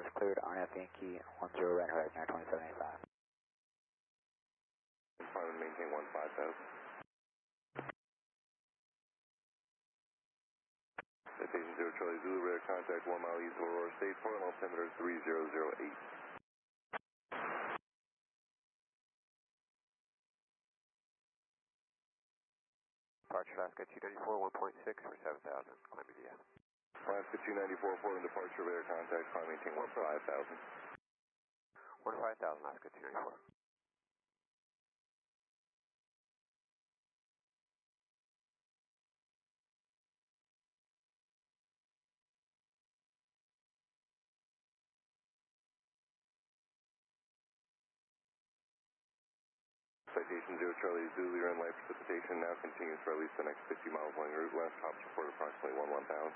is cleared, RNF Yankee 10 right, right, 2785. Pilot maintain 15,000. Citation 0 Charlie Zulu, radar contact 1 mile east of Aurora State, port altimeter 3008. Departure Alaska 294, 1.6 for 7,000, climb via. Alaska 294, port and departure, radar contact, climb maintain 15,000. 15,000, Alaska 294. Citation 0 Charlie Zulu, your in light precipitation now continues for at least the next 50 miles along your route. Last tops report approximately 11,000.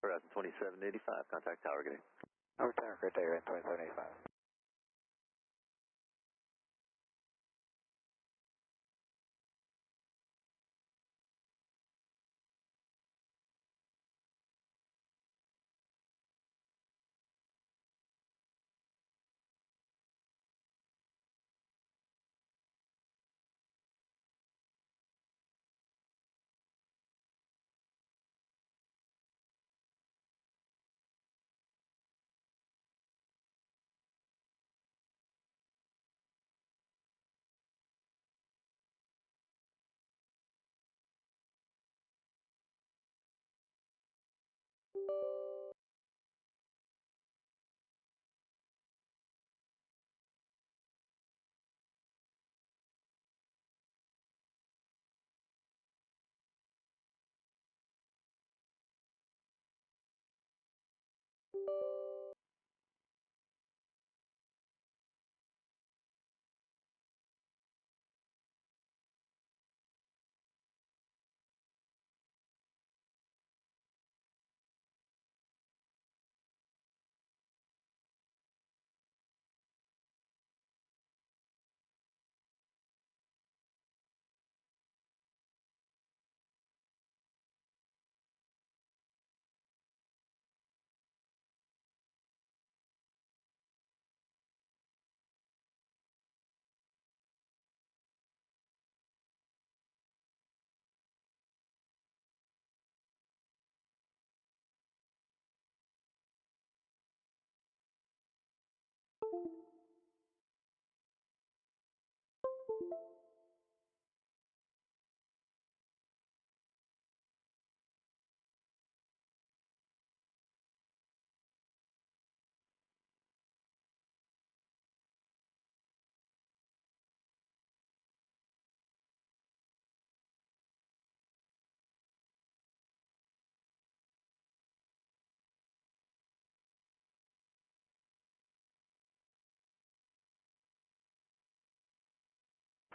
Horizon 2785, contact tower getting. Tower, great day, right, 2785.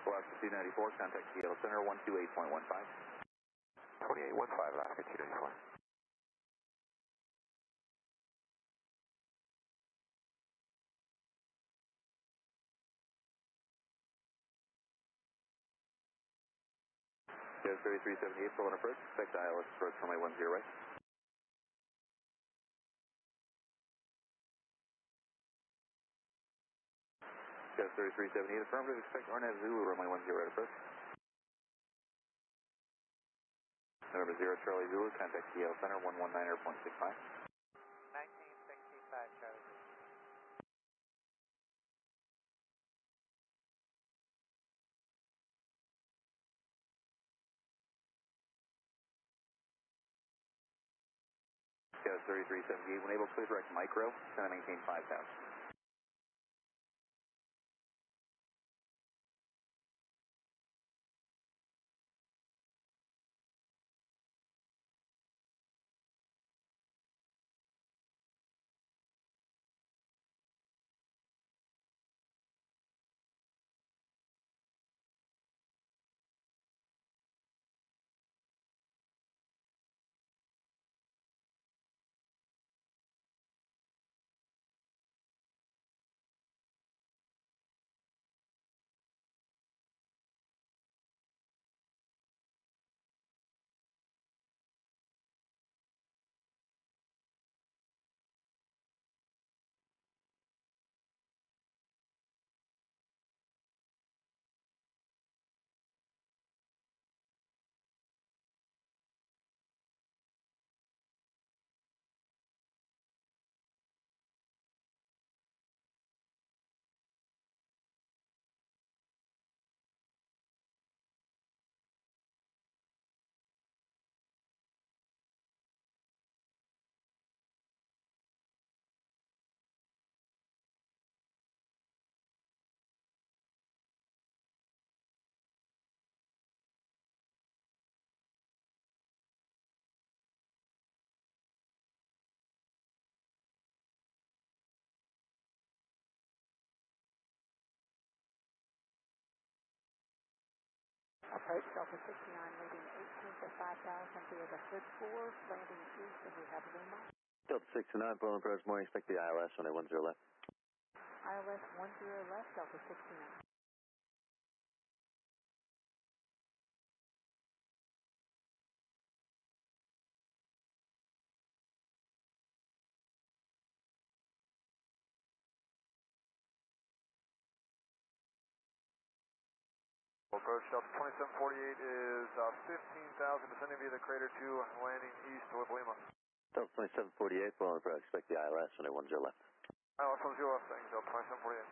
Alaska 294, contact CL Center 128.15. 2815, Alaska 294. Yes, 3378, full on approach. Expect ILS approach runway 10 right. Yes, 3378, affirmative. Expect RNAV Zulu, runway 10 right approach. November 0 Charlie Zulu, contact CL Center 119.65. 1965, Charlie. Yes, 3378, when able, please direct micro, going to maintain 5,000. approach Delta 69, leading 18 to 5,000 via the hood floor, landing east, and we have Lima. Delta 69, Berlin approach morning, expect the ILS when I 10 left. ILS 10 left, Delta 69. Approach Delta 2748 is 15,000, descending via the crater 2, landing east with Lima. Delta 2748, Berlin approach, expect the ILS when I 10 left. ILS 10 left, thanks, Delta 2748.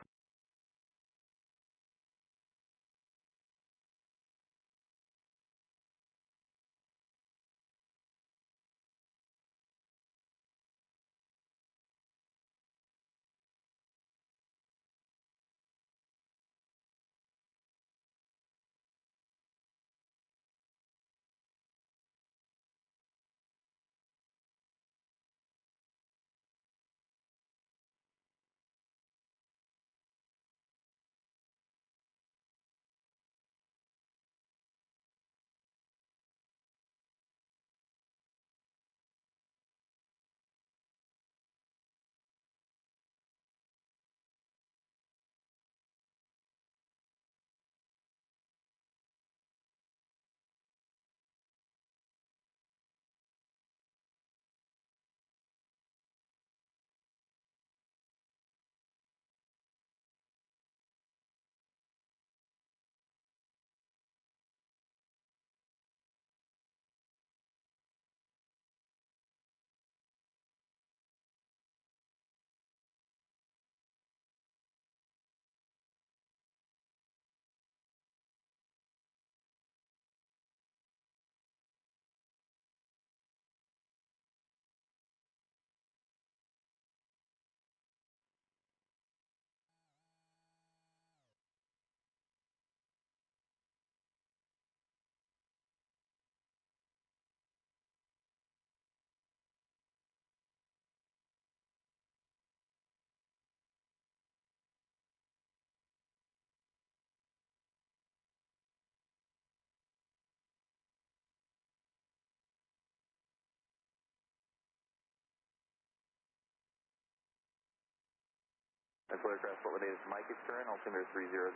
Deploy aircraft validated to Mike is current, altimeter 3007.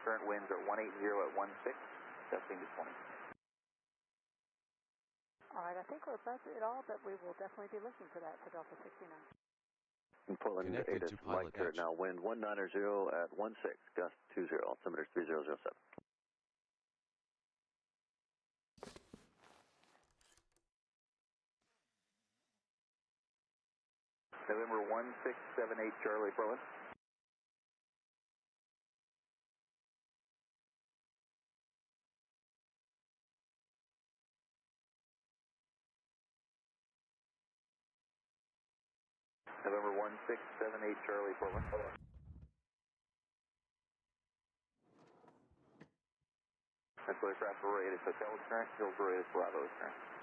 Current winds are 180 at 16, gusting to 20. All right, I think we're about it all, but we will definitely be looking for that for Delta 69. In Portland, Connected 8 to is Mike PilotEdge. now, wind 190 at 16, gust 20, altimeter 3007. November 1678 Charlie, Berlin. November 1678 Charlie, Portland. Deploy aircraft validated Hotel is current, Hillsborough is Bravo is current.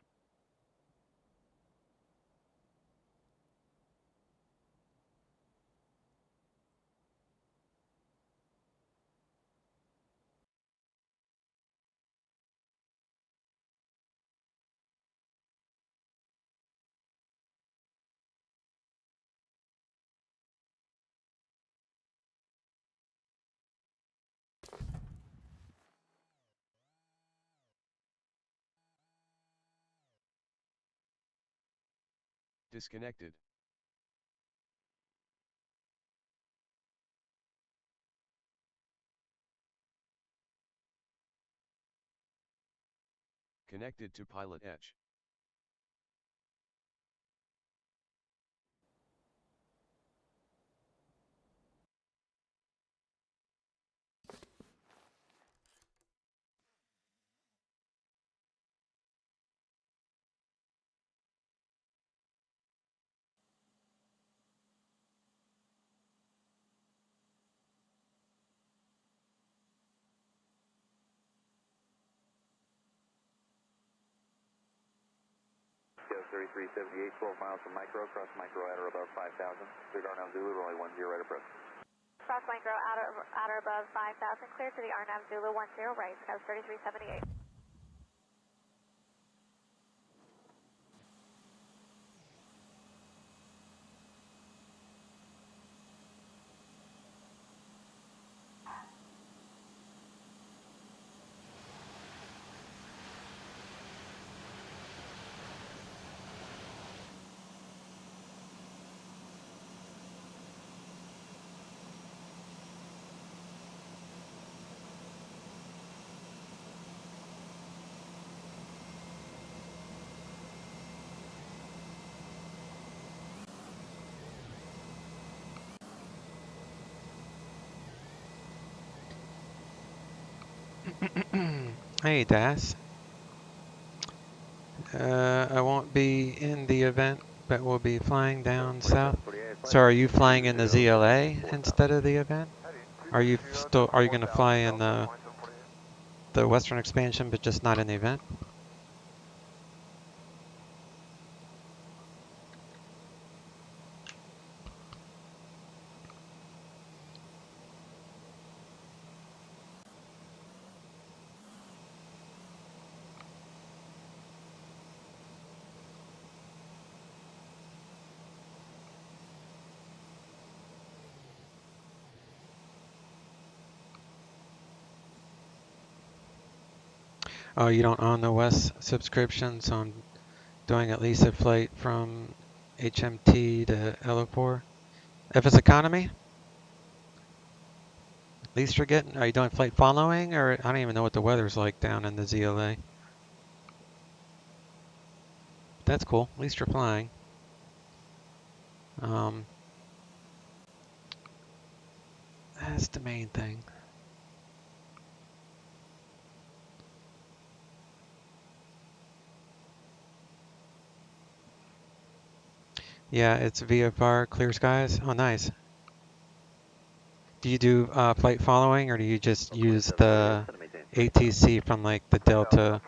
Disconnected. Connected to PilotEdge. Go 3378, 12 miles from micro, cross micro at or above 5,000. Clear Darnell Zulu, runway 10 right approach. Crossline grow out or above 5,000, clear to the RNAV Zulu 10 right, Scout 3378. Hey, Das. I won't be in the event, but we'll be flying down south. So are you flying in the ZLA instead of the event? Are you going to fly in the Western expansion, but just not in the event? Oh, you don't own the West subscription, so I'm doing at least a flight from HMT to LO4. If it's economy, at least you're getting, are you doing flight following, or I don't even know what the weather's like down in the ZLA. That's cool, at least you're flying. That's the main thing. Yeah, it's VFR, clear skies. Oh, nice. Do you do flight following, or do you just use the ATC from like the Delta?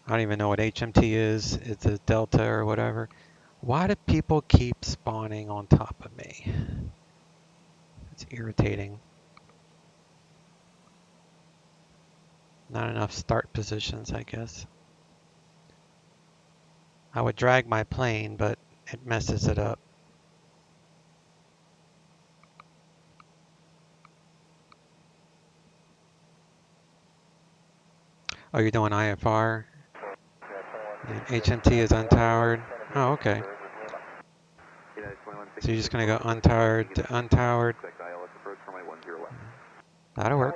I don't even know what HMT is. It's a Delta or whatever. Why do people keep spawning on top of me? It's irritating. Not enough start positions, I guess. I would drag my plane, but it messes it up. Oh, you're doing IFR? And HMT is untowered? Oh, okay. So you're just going to go untowered to untowered? That'll work.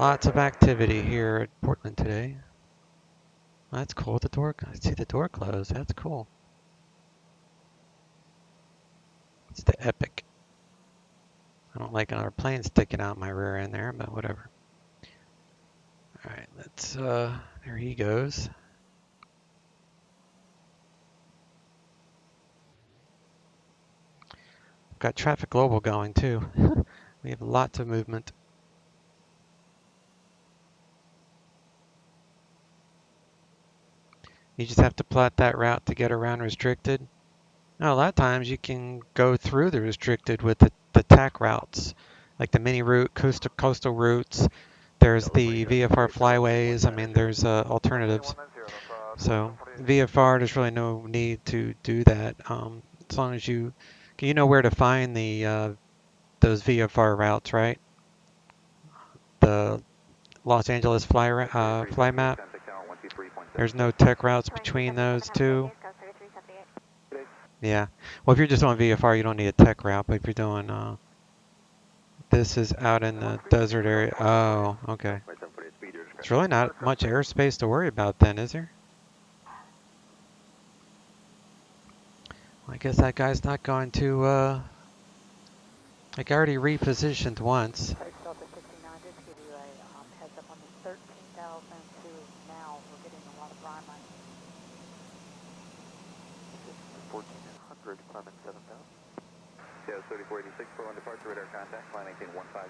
Lots of activity here at Portland today. That's cool. The door, I see the door closed. That's cool. It's the Epic. I don't like another plane sticking out my rear end there, but whatever. All right, let's, there he goes. Got traffic global going too. We have lots of movement. You just have to plot that route to get around restricted. Now, a lot of times you can go through the restricted with the TAC routes, like the mini route, coastal routes. There's the VFR flyways. I mean, there's alternatives. So VFR, there's really no need to do that. As long as you know where to find the those VFR routes, right? The Los Angeles fly map. There's no tech routes between those two. Yeah. Well, if you're just on VFR, you don't need a tech route. But if you're doing, this is out in the desert area. Oh, okay. There's really not much airspace to worry about then, is there? I guess that guy's not going to, like I already repositioned once. Delta 69, just to give you a heads up on the 13,000 to now, we're getting a lot of Brahma. This is 1400, climbing 7,000. Yeah, 3486 for on departure, radar contact, climb maintain 15,000.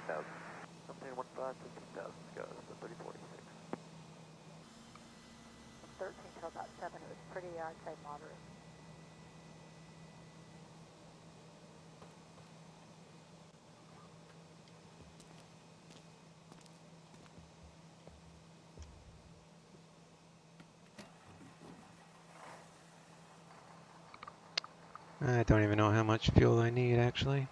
Maintain 15, 15,000, Scott, 3486. From 13 till about 7, it was pretty, I'd say, moderate. I don't even know how much fuel I need actually.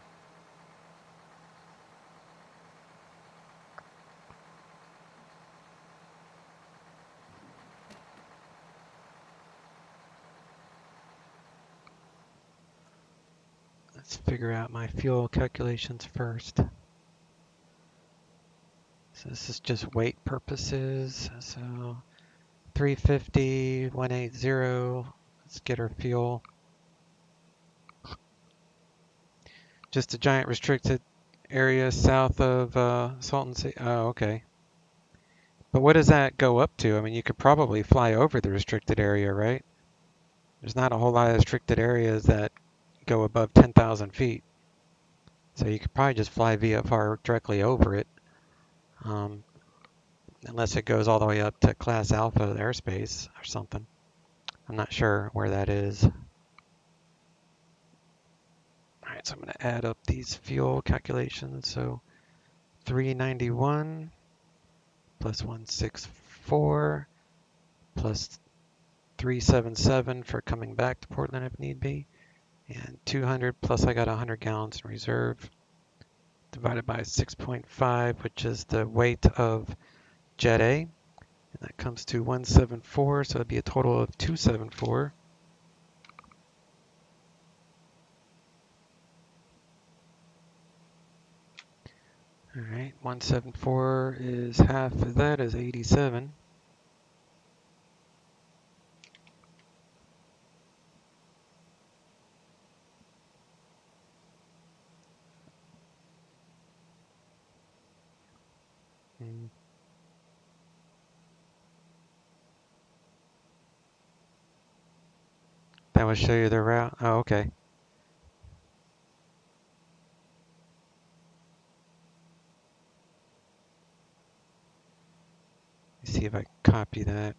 Let's figure out my fuel calculations first. So this is just weight purposes. So 350, 180. Let's get our fuel. Just a giant restricted area south of Salton Sea. Oh, okay. But what does that go up to? I mean, you could probably fly over the restricted area, right? There's not a whole lot of restricted areas that go above 10,000 feet. So you could probably just fly VFR directly over it. Unless it goes all the way up to Class Alpha airspace or something. I'm not sure where that is. All right, so I'm going to add up these fuel calculations. So 391 plus 164 plus 377 for coming back to Portland if need be. And 200 plus I got 100 gallons in reserve divided by 6.5, which is the weight of Jet A. And that comes to 174, so it'd be a total of 274. All right, 174 is half of that is 87. That will show you the route. Oh, okay. Let me see if I can copy that.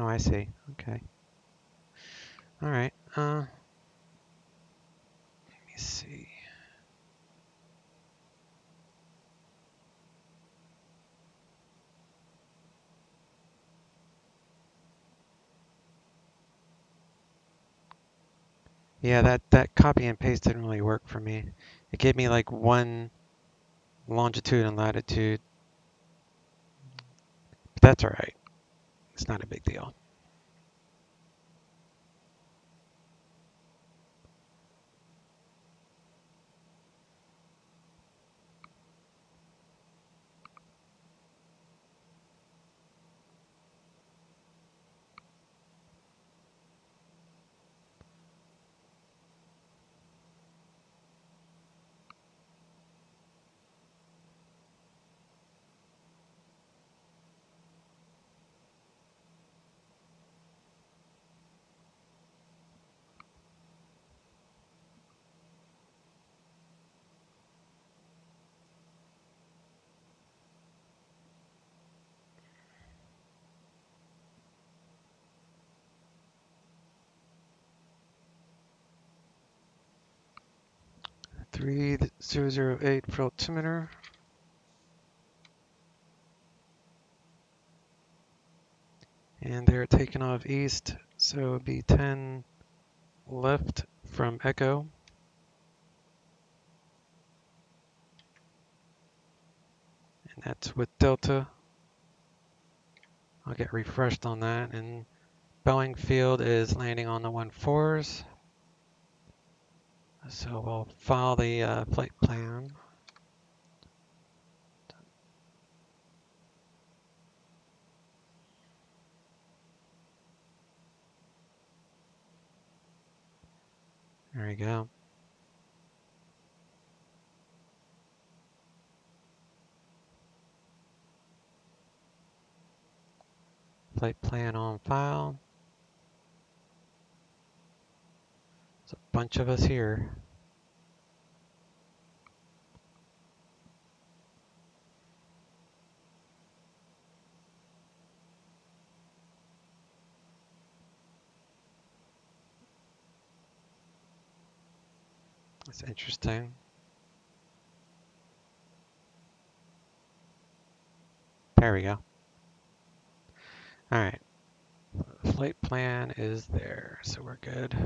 Oh, I see. Okay. All right. Let me see. Yeah, that copy and paste didn't really work for me. It gave me like one longitude and latitude. But that's all right. It's not a big deal. – 3008 for altimeter. And they're taking off east, so it'll be 10 left from Echo. And that's with Delta. I'll get refreshed on that. And Boeing-Field is landing on the 14s. So we'll follow the flight plan. There we go. Flight plan on file. There's a bunch of us here. That's interesting. There we go. All right. Flight plan is there, so we're good.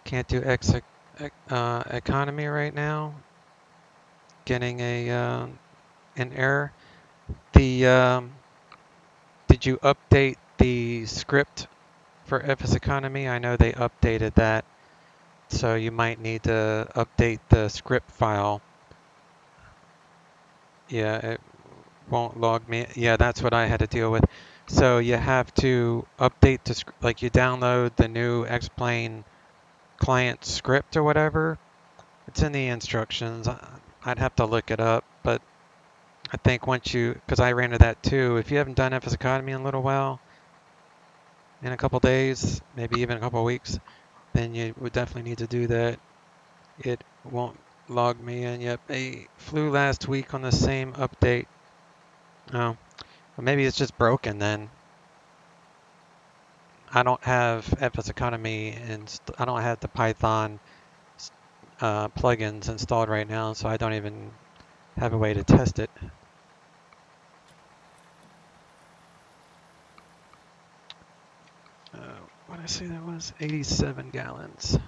Can't do economy right now. Getting an error. Did you update the script for FS Economy? I know they updated that, so you might need to update the script file. Yeah, it won't log me. Yeah, that's what I had to deal with. So you have to update the script, like you download the new X-Plane client script or whatever. It's in the instructions. I'd have to look it up, but I think once you, because I ran into that too, if you haven't done FS Economy in a little while, in a couple days, maybe even a couple weeks, then you would definitely need to do that. It won't log me in. Yep, I flew last week on the same update. Oh, well, maybe it's just broken then. I don't have FS Economy and I don't have the Python plugins installed right now, so I don't even have a way to test it. What did I say that was? 87 gallons.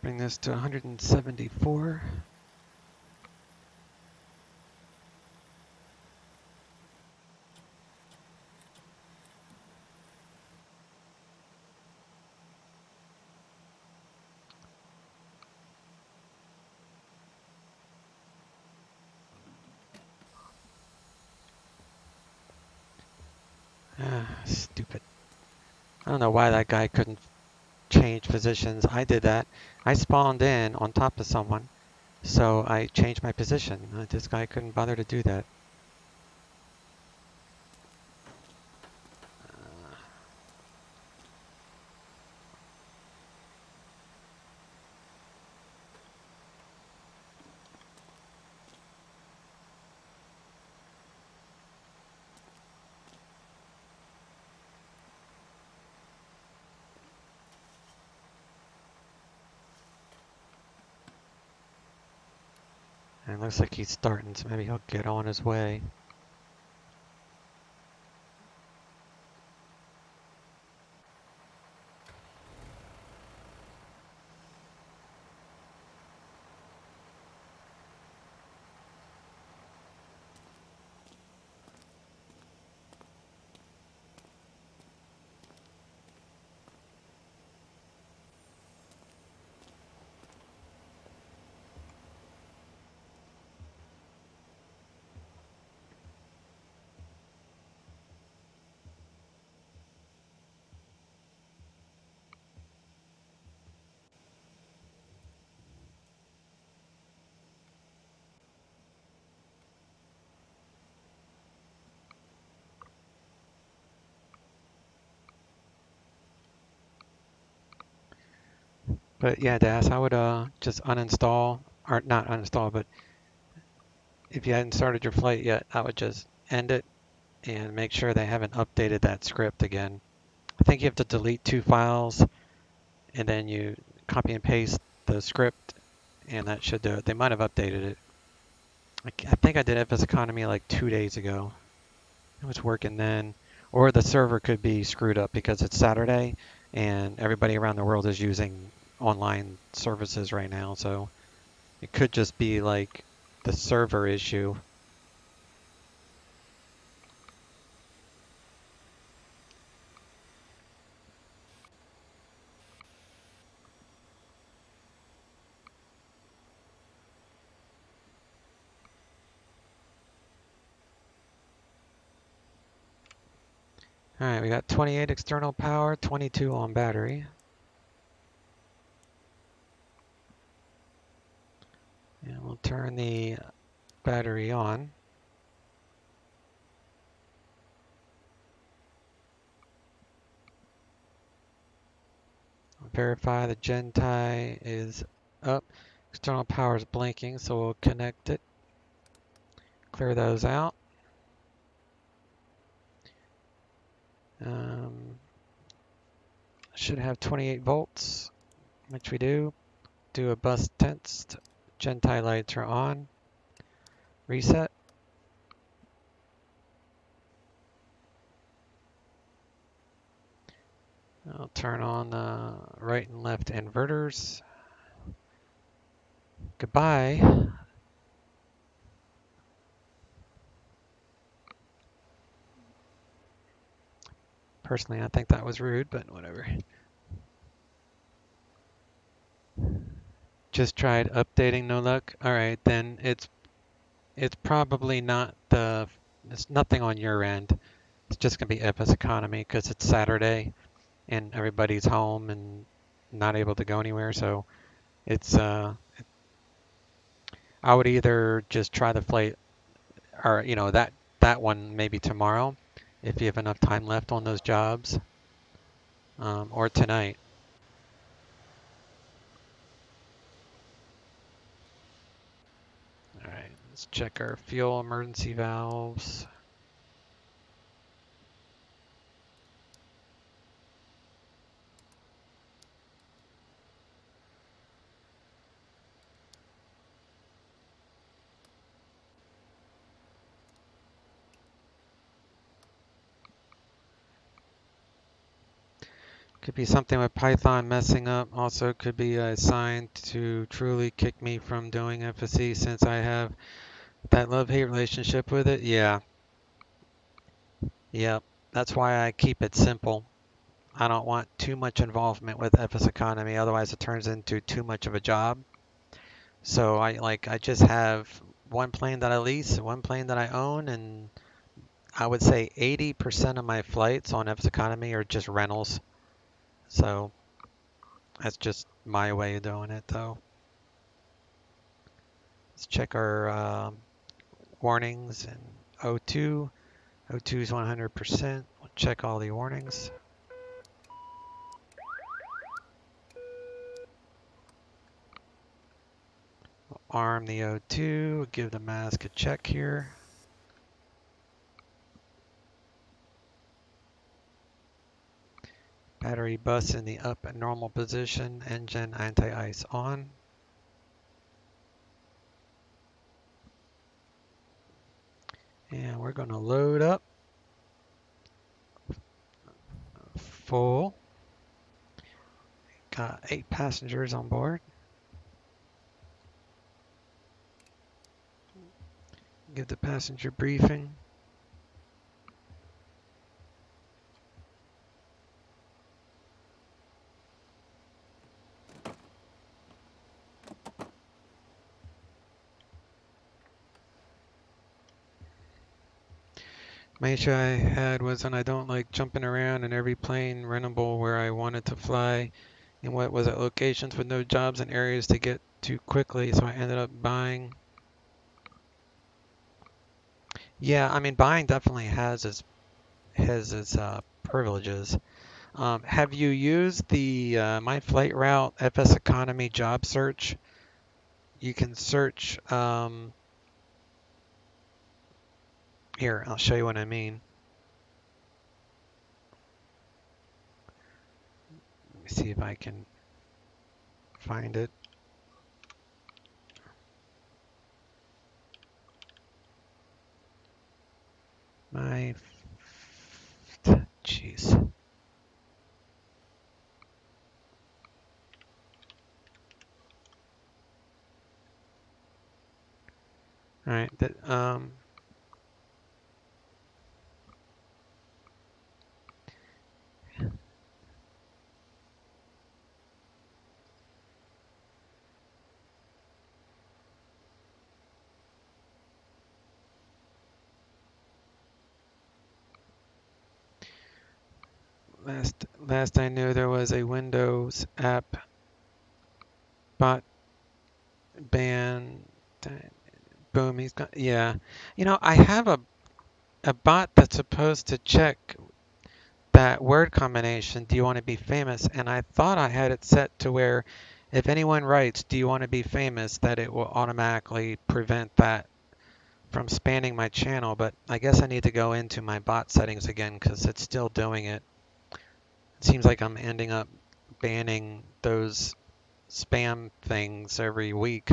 Bring this to 174. Stupid. I don't know why that guy couldn't change positions. I did that. I spawned in on top of someone, so I changed my position. This guy couldn't bother to do that. And it looks like he's starting, so maybe he'll get on his way. But yeah, Das, I would just uninstall, or not uninstall, but if you hadn't started your flight yet, I would just end it and make sure they haven't updated that script again. I think you have to delete 2 files and then you copy and paste the script and that should do it. They might have updated it. I think I did FS Economy like 2 days ago. It was working then. Or the server could be screwed up because it's Saturday and everybody around the world is using online services right now. So it could just be like the server issue. All right, we got 28 external power, 22 on battery. And we'll turn the battery on. Verify the gen tie is up. External power is blinking, so we'll connect it. Clear those out. Should have 28 volts, which we do. Do a bus test. Gen tie lights are on. Reset. I'll turn on the right and left inverters. Goodbye. Personally, I think that was rude, but whatever. Just tried updating, no luck. All right, then it's probably not it's nothing on your end. It's just gonna be FS Economy because it's Saturday and everybody's home and not able to go anywhere. So it's I would either just try the flight or that one maybe tomorrow if you have enough time left on those jobs, or tonight. All right, let's check our fuel emergency valves. Could be something with Python messing up. Also could be a sign to truly kick me from doing FSC since I have that love-hate relationship with it. Yeah. Yep. That's why I keep it simple. I don't want too much involvement with FS Economy, otherwise it turns into too much of a job. So I just have one plane that I lease, one plane that I own, and I would say 80% of my flights on FS Economy are just rentals. So that's just my way of doing it, though. Let's check our warnings and O2. O2 is 100%. We'll check all the warnings. We'll arm the O2. We'll give the mask a check here. Battery bus in the up and normal position. Engine anti-ice on. And we're going to load up. Full. Got 8 passengers on board. Give the passenger briefing. Main issue I had was, and I don't like jumping around in every plane rentable where I wanted to fly and what was at locations with no jobs and areas to get to quickly, so I ended up buying. Yeah, I mean, buying definitely has its privileges. Have you used the My Flight Route FS Economy job search? You can search, here, I'll show you what I mean. Let me see if I can find it. Jeez. All right, last I knew there was a Windows app bot ban. Boom, he's got, yeah. You know, I have a bot that's supposed to check that word combination, do you want to be famous? And I thought I had it set to where if anyone writes, do you want to be famous, that it will automatically prevent that from spanning my channel. But I guess I need to go into my bot settings again because it's still doing it. It seems like I'm ending up banning those spam things every week.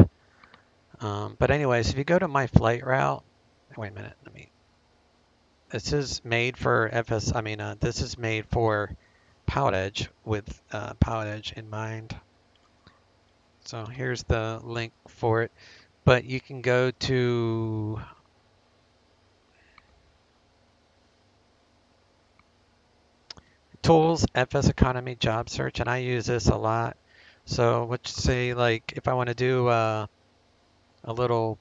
But anyways, if you go to my flight route, wait a minute, this is made for this is made for PilotEdge with PilotEdge in mind. So here's the link for it. But you can go to Tools, FS Economy Job Search, and I use this a lot. So let's say like if I want to do a little,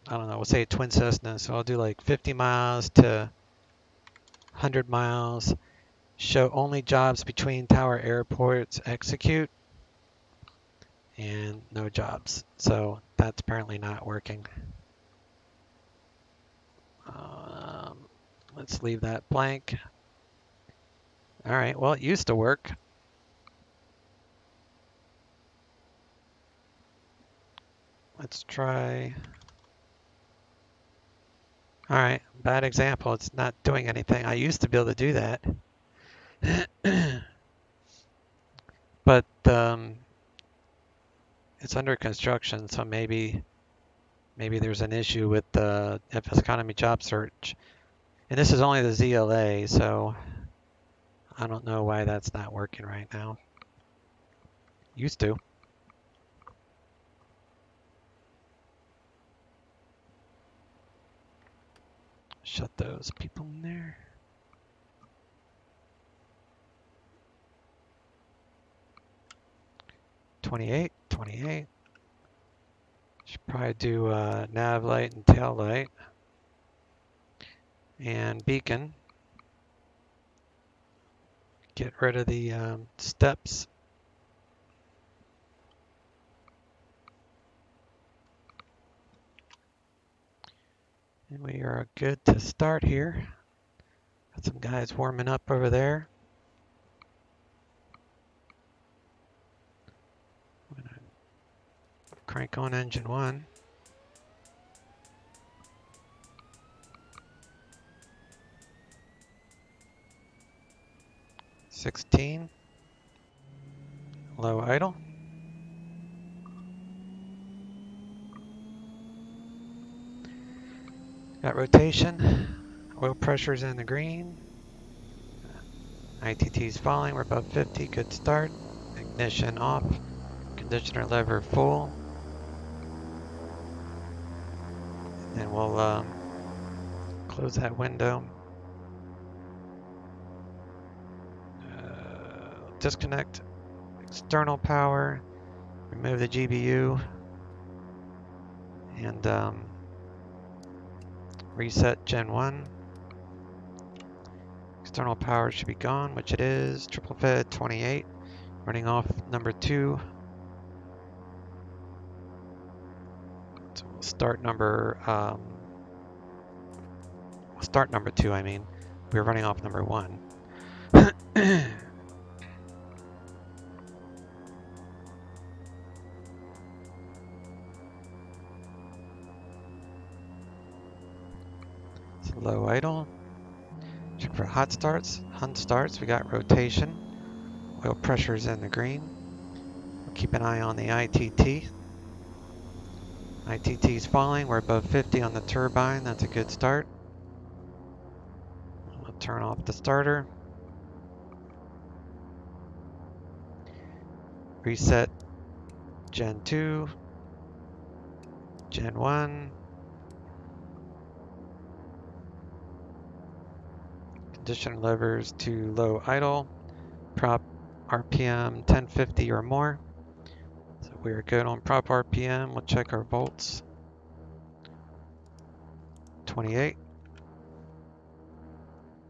I don't know, we'll say a twin Cessna. So I'll do like 50 miles to 100 miles. Show only jobs between tower airports, execute, and no jobs. So that's apparently not working. Let's leave that blank. All right, well, it used to work. Let's try. All right, bad example. It's not doing anything. I used to be able to do that. But it's under construction, so maybe there's an issue with the FS Economy job search. And this is only the ZLA, so I don't know why that's not working right now. Used to. Shut those people in there. '28. Should probably do nav light and tail light. And beacon. Get rid of the steps. And we are good to start here. Got some guys warming up over there. I'm gonna crank on engine 1. '16. Low idle. Got rotation. Oil pressure's in the green. ITT's falling. We're above 50. Good start. Ignition off. Conditioner lever full. And we'll close that window. Disconnect external power. Remove the GBU. And reset Gen 1. External power should be gone, which it is. Triple fed 28. Running off number 2. So we'll start number 2, I mean. We're running off number 1. It's low idle. Check for hot starts. Hot starts. We got rotation. Oil pressure's in the green. We'll keep an eye on the ITT. ITT's falling. We're above 50 on the turbine. That's a good start. We'll turn off the starter. Reset Gen 2. Gen 1. Condition levers to low idle. Prop RPM 1050 or more. So we're good on prop RPM. We'll check our volts. 28.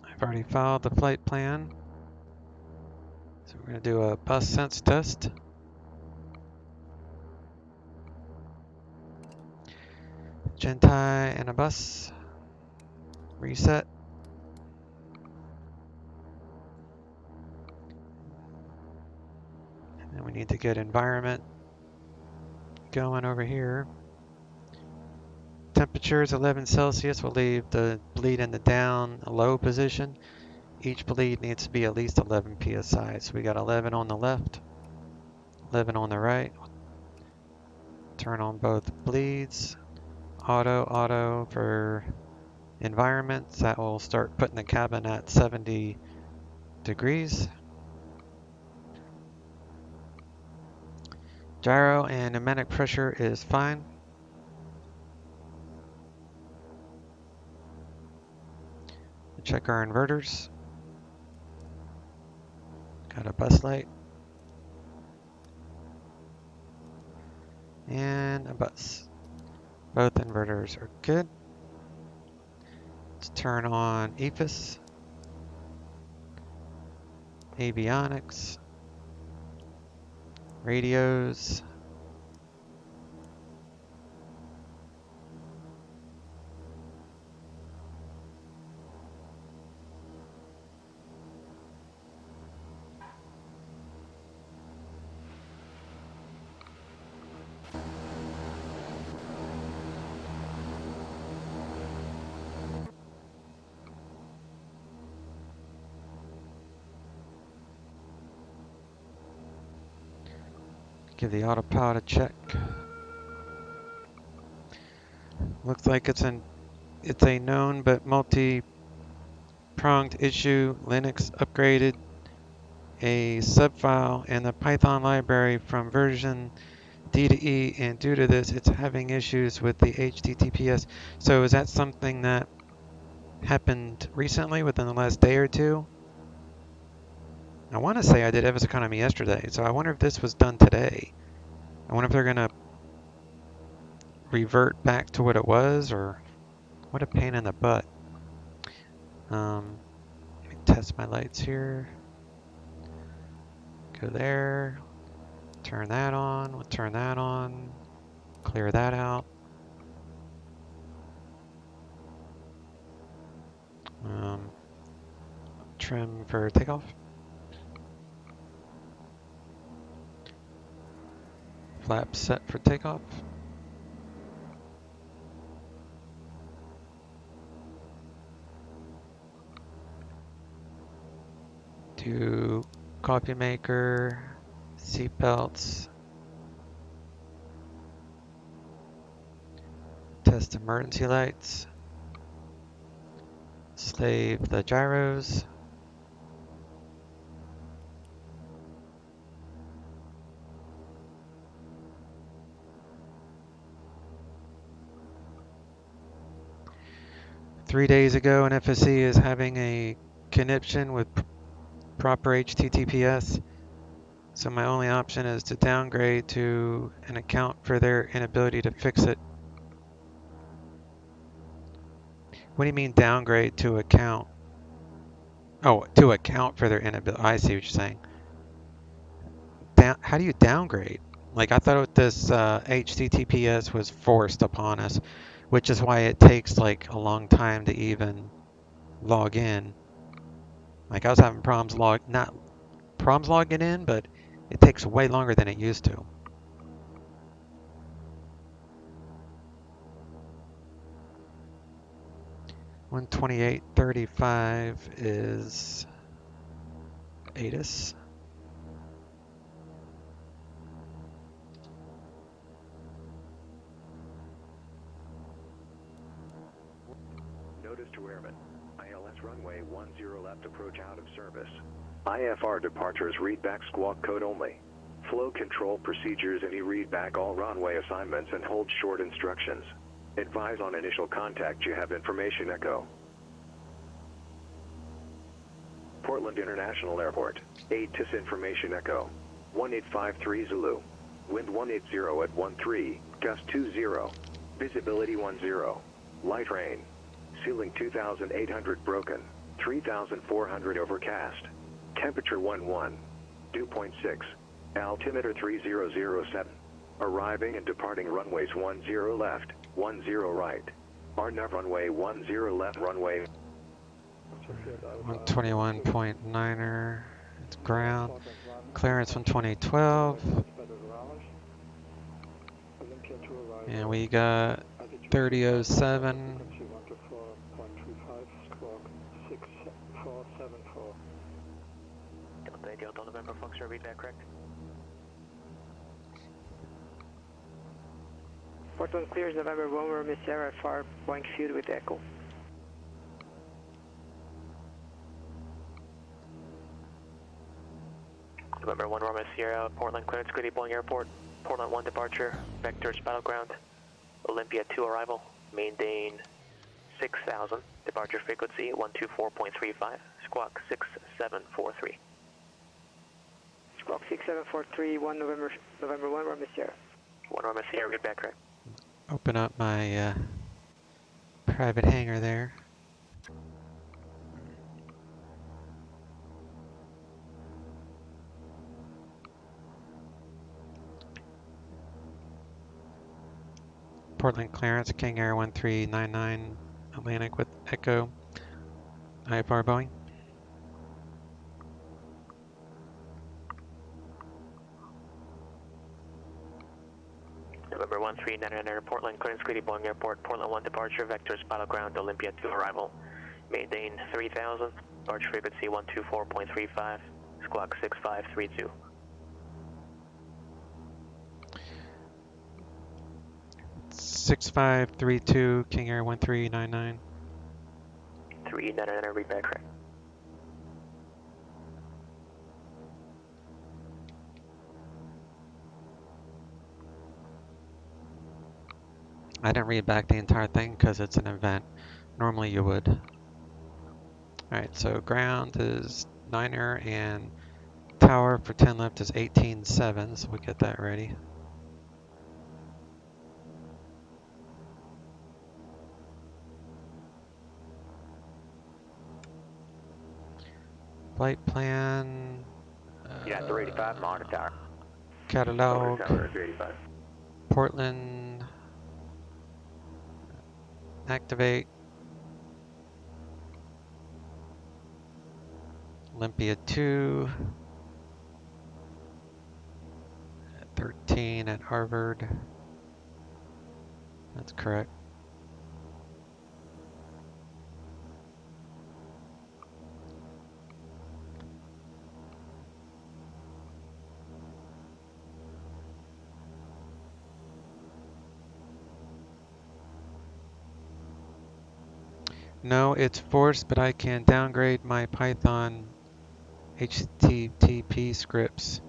I've already filed the flight plan. So we're going to do a bus sense test. Gentai and a bus. Reset. And then we need to get environment going over here. Temperature is 11 Celsius. We'll leave the bleed in the down low position. Each bleed needs to be at least 11 psi. So we got 11 on the left, 11 on the right. Turn on both bleeds. Auto for environments. That will start putting the cabin at 70 degrees. Gyro and pneumatic pressure is fine. Check our inverters. Got a bus light. And a bus. Both inverters are good. Let's turn on EFIS. Avionics. Radios. Give the autopilot a check. Looks like it's a known but multi-pronged issue. Linux upgraded a subfile in the Python library from version D to E, and due to this, it's having issues with the HTTPS. So is that something that happened recently, within the last day or two? I want to say I did Evis Economy yesterday, so I wonder if this was done today. I wonder if they're going to revert back to what it was, or what a pain in the butt. Let me test my lights here. Go there. Turn that on. We'll turn that on. Clear that out. Trim for takeoff. Flap set for takeoff. Do coffee maker, seat belts. Test emergency lights. Slave the gyros. Three days ago, an FSC is having a conniption with proper HTTPS. So my only option is to downgrade to an account for their inability to fix it. What do you mean downgrade to account? Oh, to account for their inability. I see what you're saying. How do you downgrade? Like, I thought this HTTPS was forced upon us, which is why it takes like a long time to even log in. Like I was having problems not problems logging in, but it takes way longer than it used to. $128.35 is ATIS. Notice to airmen. ILS runway 10 left approach out of service. IFR departures readback squawk code only. Flow control procedures any readback all runway assignments and hold short instructions. Advise on initial contact you have information echo. Portland International Airport. ATIS information echo. 1853 Zulu. Wind 180 at 13, gust 20. Visibility 10. Light rain. Ceiling 2,800 broken. 3,400 overcast. Temperature 11. Dew point 6. Altimeter 3007. Arriving and departing runways 10 left, 10 right. RNAV runway 10 left runway. 121.9er. It's ground. Clearance 120.12. And we got 3007. Delta November function readback correct. Portland clears November 1 Romeo Sierra FR Boeing-Field with Echo. November 1 Romeo Sierra, Portland clearance, Grady Boeing Airport. Portland 1 departure, vectors battleground. Olympia 2 arrival, maintain 6,000, departure frequency 124.35, squawk 6743. Squawk 6743, 1 November 1 Romeo Sierra. 1 Romeo Sierra, readback correct. Open up my private hangar there. Portland clearance, King Air 1399, Atlantic with Echo, IFR Boeing. November 1399, Portland clearance, Grady Boeing Airport, Portland 1 departure, vectors battleground, Olympia 2 arrival, maintain 3,000, departure frequency 124.35, squawk 6532. $6532, King Air 1399. 399, readback correct. I didn't read back the entire thing because it's an event. Normally you would. Alright, so ground is 9er and tower for 10 left is 18.7, so we get that ready. Flight plan. Yeah, 385, monitor tower. Catalog. Tower, 385. Portland. Activate. Olympia 2. 13 at Harvard. That's correct. No, it's forced, but I can downgrade my Python HTTP scripts.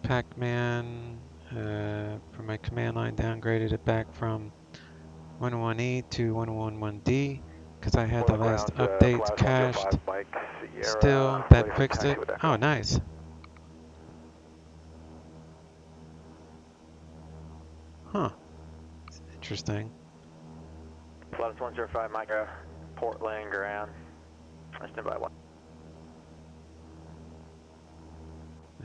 Pacman, from my command line, downgraded it back from 111E to 111D because I had the last updates cached. Still, that fixed it. Oh, nice. Huh. Interesting. Plus 105 micro, Portland ground. Stand by 1.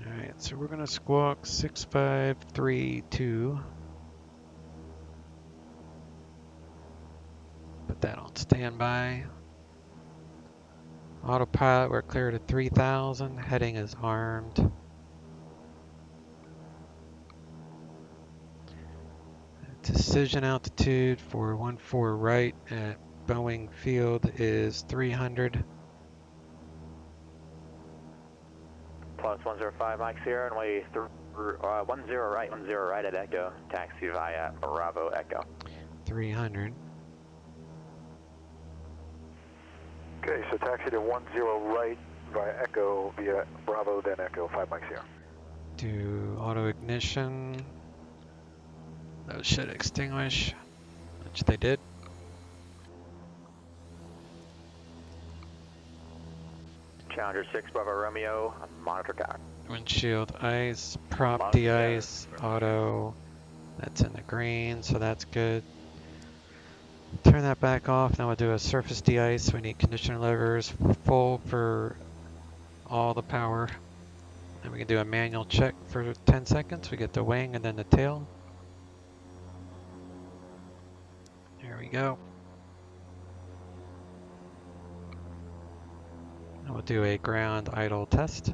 Alright, so we're going to squawk 6532. Put that on standby. Autopilot, we're clear to 3,000. Heading is armed. Decision altitude for 14 right at Boeing-Field is 300. Plus 105 Mike Sierra, runway 10 right at Echo. Taxi via Bravo Echo. 300. Okay, so taxi to 10 right via Echo via Bravo, then Echo, 5 Mike Sierra. Do auto ignition. Those should extinguish, which they did. Challenger 6 Bravo Romeo, monitor tower. Windshield ice, prop de-ice, auto. That's in the green, so that's good. Turn that back off. Now we'll do a surface de-ice. We need conditioner levers full for all the power. And we can do a manual check for 10 seconds. We get the wing and then the tail. There we go. And we'll do a ground idle test.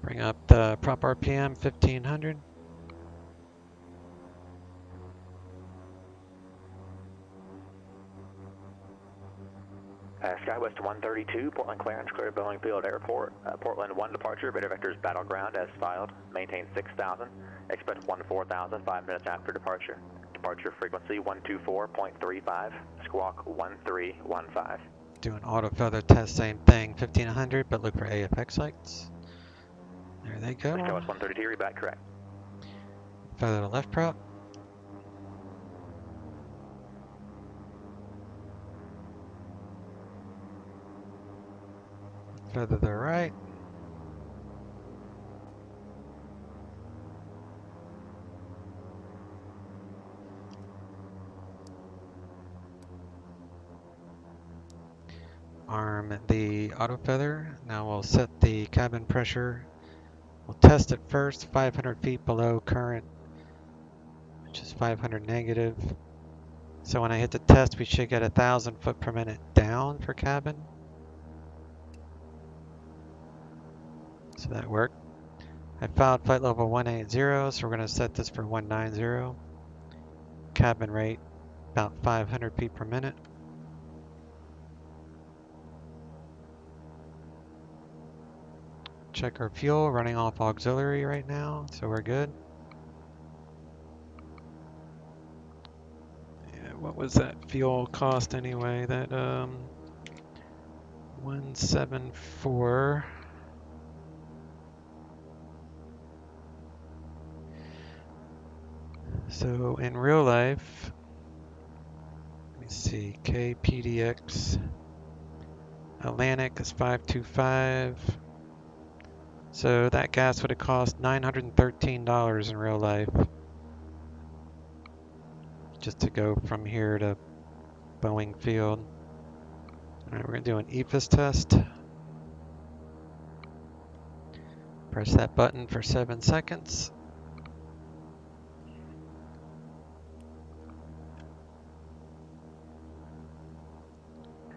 Bring up the prop RPM 1500. SkyWest 132, Portland clearance, clear to Boeing-Field Airport. Portland 1 departure, Beta Vectors Battleground as filed. Maintain 6,000. Expect 14,000 5 minutes after departure. Departure frequency 124.35. Squawk 1315. Do an auto feather test, same thing, 1500, but look for AFX lights. There they go. SkyWest 132, read back correct. Feather to left prop. Feather to the right. Arm the auto feather. Now we'll set the cabin pressure. We'll test it first, 500 feet below current, which is 500 negative. So when I hit the test, we should get 1,000 foot per minute down for cabin. So that worked. I filed flight level 180, so we're going to set this for 190. Cabin rate about 500 feet per minute. Check our fuel, running off auxiliary right now, so we're good. Yeah, what was that fuel cost anyway? That 174. So in real life, let me see, KPDX Atlantic is 525. So that gas would have cost $913 in real life. Just to go from here to Boeing-Field. Alright, we're going to do an EFIS test. Press that button for 7 seconds.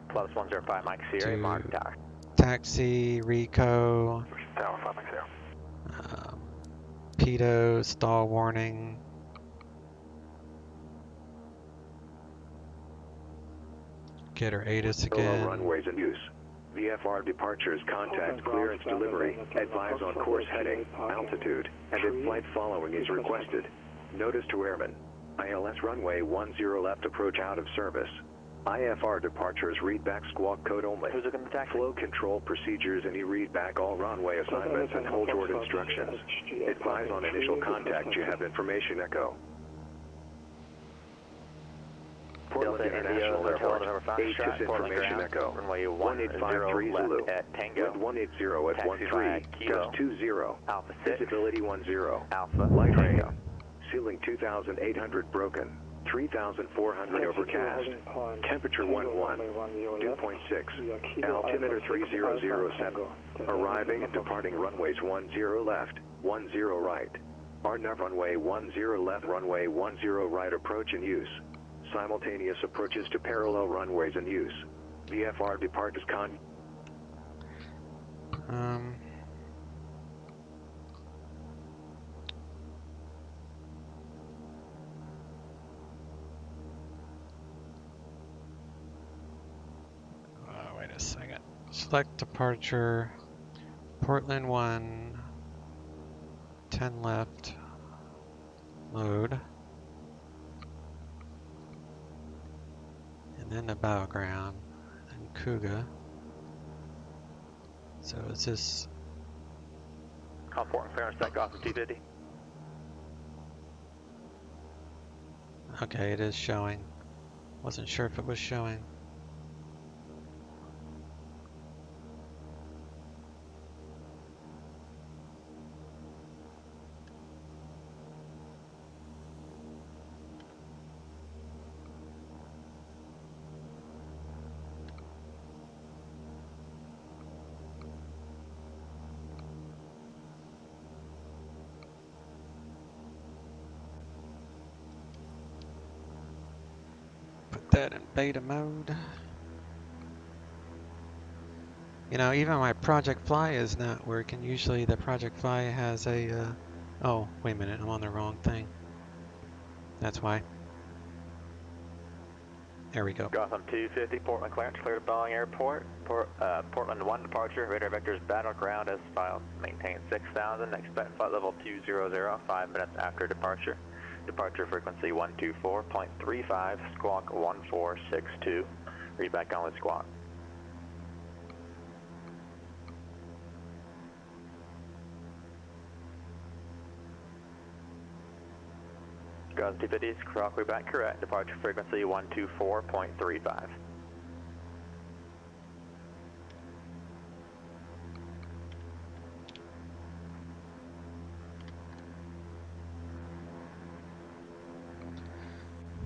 Plus 105 Mike Sierra, Mark Tower. Taxi, Rico, Tower, 5 Mike Sierra. Pedo, stall warning. Get her ATIS again. Runways in use. VFR departures, contact clearance delivery, advise on course heading, altitude, and if flight following is requested. Notice to airmen. ILS runway 10 left approach out of service. IFR departures read back squawk code only. Who's looking at the taxi? Flow control procedures and you read back all runway assignments and hold short instructions. Advise on initial contact. You have information echo. Portland International Airport. ATIS information echo. Runway 1853 Zulu. left at Tango. Wind 180 at 13. Gust 20. Alpha 6. Visibility 10. Alpha. Light rain. Ceiling 2,800 broken. 3,400 overcast. Temperature 11. Dew point 6. Altimeter 3007. Arriving and departing runways 10 left, 10 right. RNAV runway 10 left, runway 10 right approach in use. simultaneous approaches to parallel runways in use. VFR departures con... Wait a second. Select departure. Portland 1. 10 left. Load. And then the battleground. And Kuga. So is this... Call Portland clearance, back off of 250. Okay, it is showing. Wasn't sure if it was showing. Put that in beta mode. You know, even my Project Fly is not working. Usually the Project Fly has a, oh, wait a minute, I'm on the wrong thing. That's why. There we go. Gotham 250, Portland clearance, clear to Boeing Airport. Portland 1 departure, radar vectors battleground as filed. Maintain 6,000, expect flight level 200, 5 minutes after departure. Departure frequency 124.35, squawk 1462. Read back on with squawk. Gotham 250, squawk back correct. Departure frequency 124.35.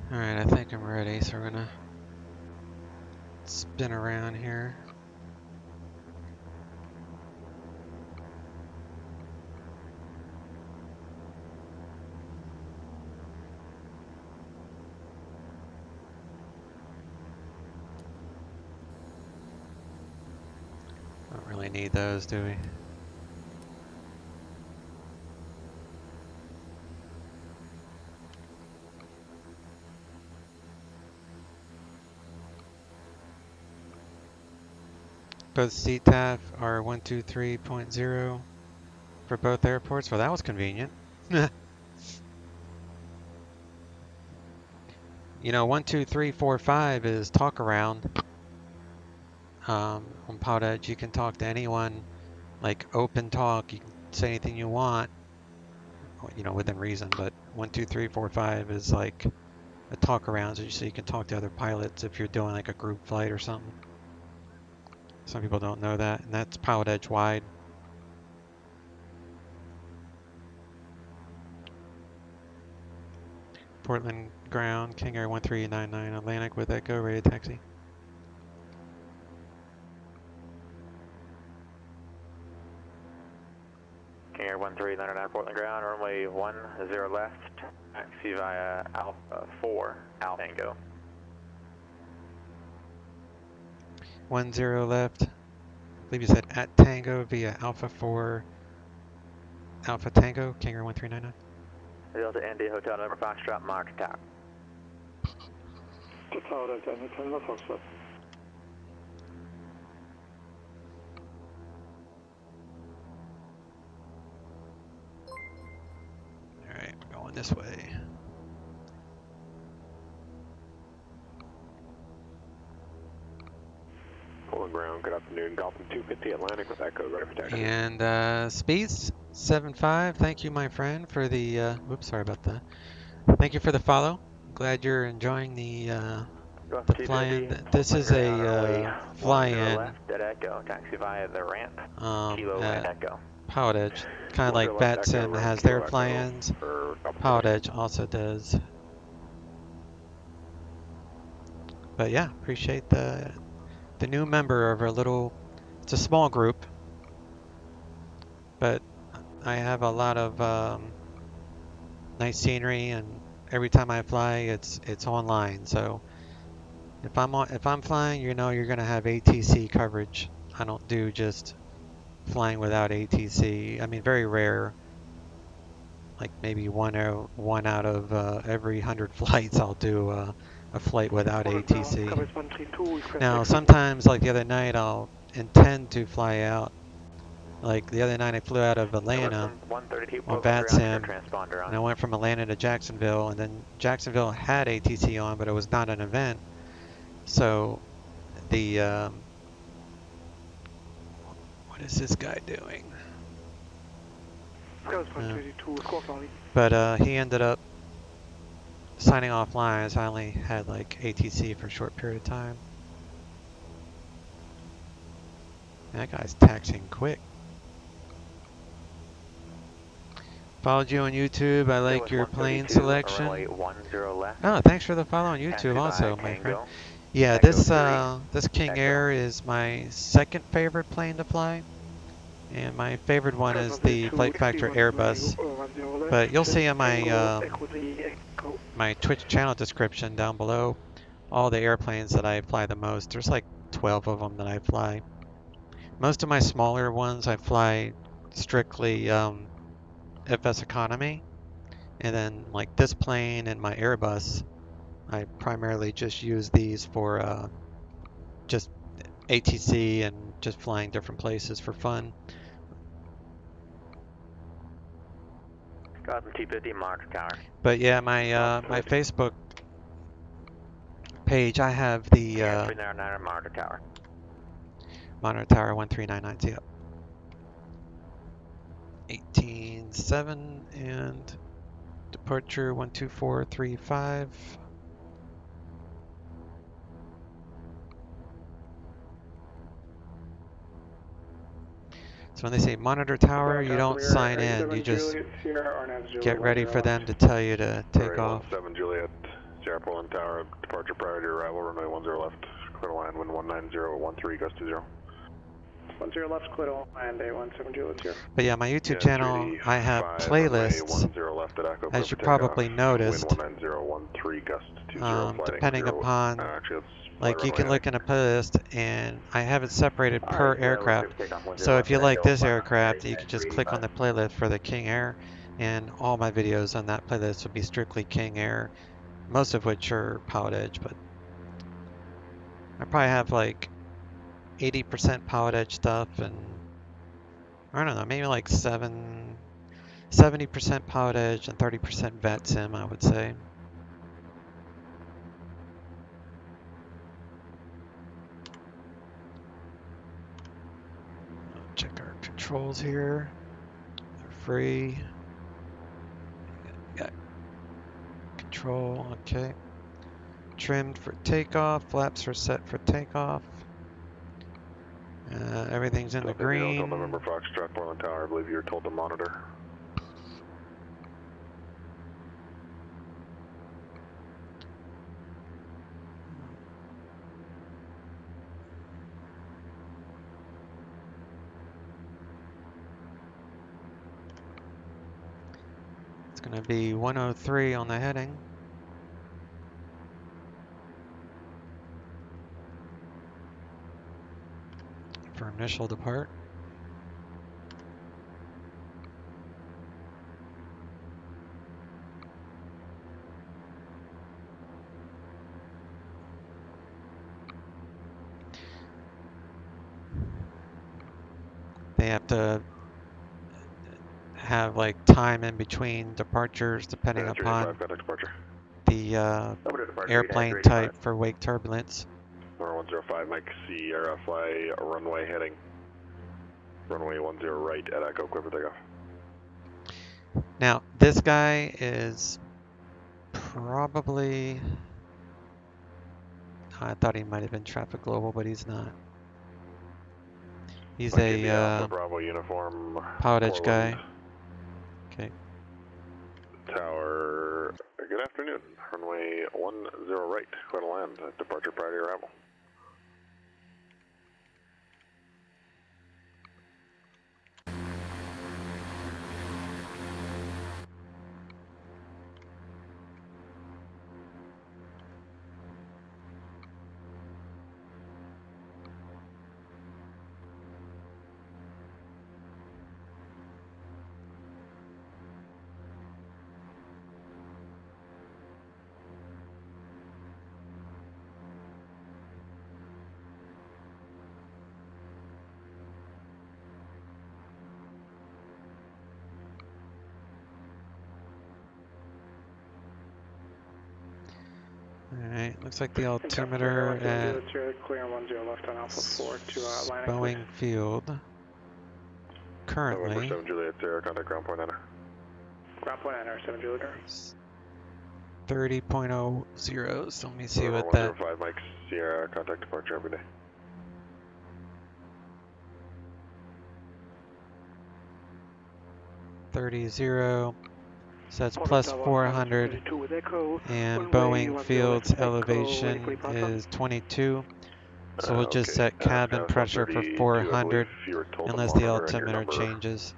Alright, I think I'm ready, so we're gonna spin around here. Don't really need those, do we? Both CTAF are 123.0 for both airports. Well, that was convenient. You know, 12345 is talk around. On PilotEdge, you can talk to anyone, like open talk. You can say anything you want, you know, within reason. But 12345 is like a talk around, so you can talk to other pilots if you're doing like a group flight or something. Some people don't know that, and that's PilotEdge wide. Portland ground, King Air 1399 Atlantic with Echo, ready to taxi. King Air 1399 Portland ground, runway 10 left, taxi via Alpha 4, Alpha Tango. 10 left. I believe you said at Tango via Alpha 4 Alpha Tango, King Air 1399. Delta Indy Hotel number Foxtrot, Mark Tower. Alright, we're going this way. Portland ground, good afternoon. Gotham 250 Atlantic with Echo, ready for taxi. And Speeds 75, thank you, my friend, for the whoops, sorry about that. Thank you for the follow. Glad you're enjoying the fly-in. This is a fly-in Left at Echo, taxi via the ramp. Kilo at Echo. PilotEdge, kind of like VATSIM has their fly-ins. PilotEdge also does. But yeah, appreciate the new member of our little. It's a small group, but I have a lot of nice scenery and every time I fly, it's online. So if I'm flying, you know you're gonna have ATC coverage. I don't do just flying without ATC. I mean, very rare. Like maybe one out of every 100 flights, I'll do a flight without ATC. Now, sometimes, like the other night, I'll intend to fly out. Like the other night, I flew out of Atlanta on VATSIM, and I went from Atlanta to Jacksonville, and then Jacksonville had ATC on, but it was not an event. So the what is this guy doing? But he ended up signing offline, so I only had like ATC for a short period of time. That guy's taxiing quick. Followed you on YouTube. I like your plane selection. Oh, thanks for the follow on YouTube also, my friend. Yeah, this King Air is my second favorite plane to fly. And my favorite one is the Flight Factor Airbus. But you'll see in my my Twitch channel description down below all the airplanes that I fly the most. There's like 12 of them that I fly. Most of my smaller ones I fly strictly FS economy, and then like this plane and my Airbus, I primarily just use these for just ATC and just flying different places for fun. T50 Monitor Tower. But yeah, my Facebook page, I have the 399 Monitor Tower. Monitor Tower 13990 up. 18.7 and departure 12435. So when they say Monitor Tower, you don't sign in. You just get ready for them to tell you to take off. 7 Juliet, Sierra Portland Tower, departure prior to arrival, runway 10 left, clear to land, wind 19013, gust 20. 10 left, clear to land, A17 Juliet 0. But yeah, my YouTube channel, I have playlists, as you probably noticed, depending upon, like you can look in a playlist and I have it separated per aircraft. So if you like this aircraft, you can just click on the playlist for the King Air, and all my videos on that playlist will be strictly King Air, most of which are PilotEdge, but I probably have like 80% PilotEdge stuff, and I don't know, maybe like 70% PilotEdge and 30% VATSIM, I would say. Check our controls here. They're free. Got control, okay. Trimmed for takeoff. Flaps are set for takeoff. Everything's in the green. November Foxtrot, Portland Tower, I believe you're told to monitor. It's going to be 103 on the heading. For initial depart. They have to have like time in between departures depending upon the airplane type for wake turbulence. Number 105, Mike, Sierra, fly runway heading. Runway 10 right at Echo, clear for takeoff. Now, this guy is probably, I thought he might have been Traffic Global, but he's not. He's a Bravo uniform, PilotEdge guy. Okay. Tower, good afternoon. Runway 10 right, clear to land, departure prior to arrival. Alright, looks like the altimeter at clear on 10 left on Alpha 4 to Atlantic. Boeing-Field currently November 7 Juliet Sierra, contact ground point enter. Ground point enter, 7 Juliet. 30.00, so let me see November what that 105 Mike Sierra, contact departure every day. 30.0, so that's plus 400, and Boeing-Field's elevation is 22, so we'll just Okay. set cabin pressure for 400 you were told to unless the monitor and your altimeter number, changes.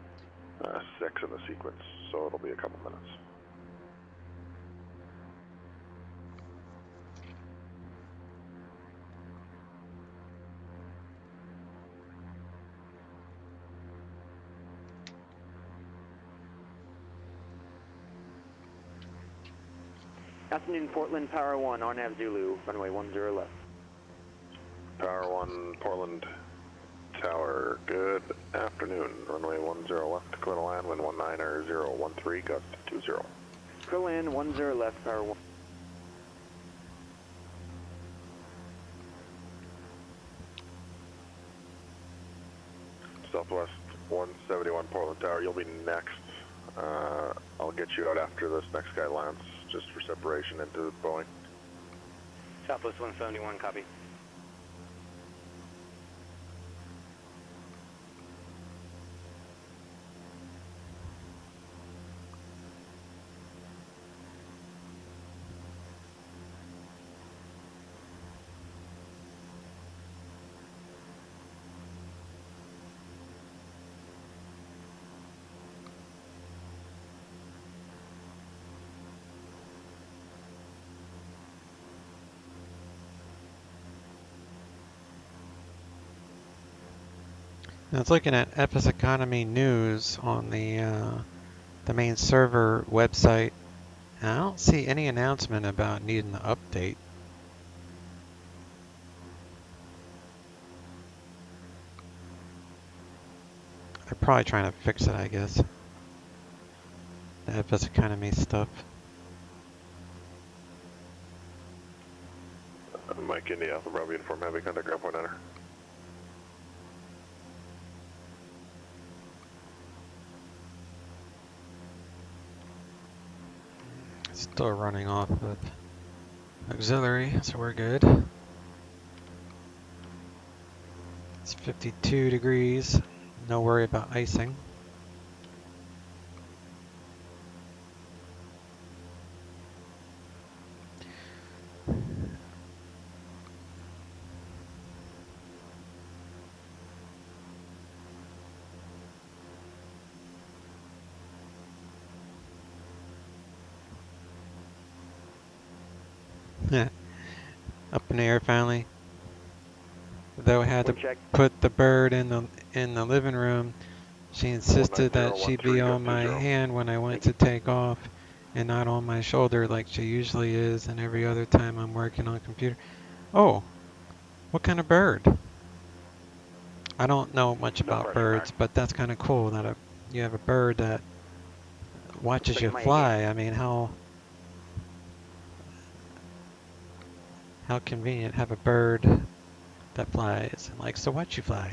6 in the sequence, so it'll be a couple minutes. Afternoon, Portland, Power 1, RNAV Zulu, runway 10 left. Power 1, Portland Tower, good afternoon. Runway 10 left, clear to land, wind 19013, gust 20. Clear land 10 left, Power 1. Southwest 171 Portland Tower, you'll be next. I'll get you out after this next guy lands, just for separation into Boeing. Southwest 171, copy. I was looking at Epis Economy News on the main server website, and I don't see any announcement about needing an update. They're probably trying to fix it, I guess. The Epis Economy stuff. Mike India, Alpha Bravo Uniform, heavy contact ground point enter. Still running off of auxiliary, so we're good. It's 52 degrees, no worry about icing. Up in the air finally. Though I had to put the bird in the living room, she insisted that she be on my hand when I went to take off and not on my shoulder like she usually is and every other time I'm working on computer. Oh, what kind of bird? I don't know much about birds, but that's kind of cool that you have a bird that watches you fly. I mean, how convenient, have a bird that flies and likes to watch you fly.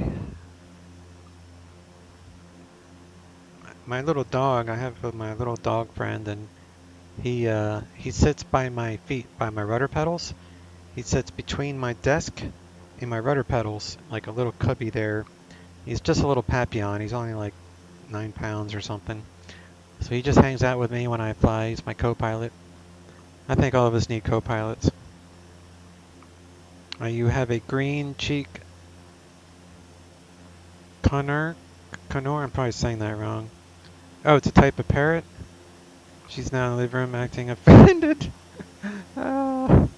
My little dog, I have my little dog friend, and he sits by my feet, by my rudder pedals. He sits between my desk and my rudder pedals, like a little cubby there. He's just a little Papillon. He's only like 9 pounds or something. So he just hangs out with me when I fly. He's my co-pilot. I think all of us need co-pilots. You have a green cheek conure. I'm probably saying that wrong. Oh, it's a type of parrot. She's now in the living room acting offended. I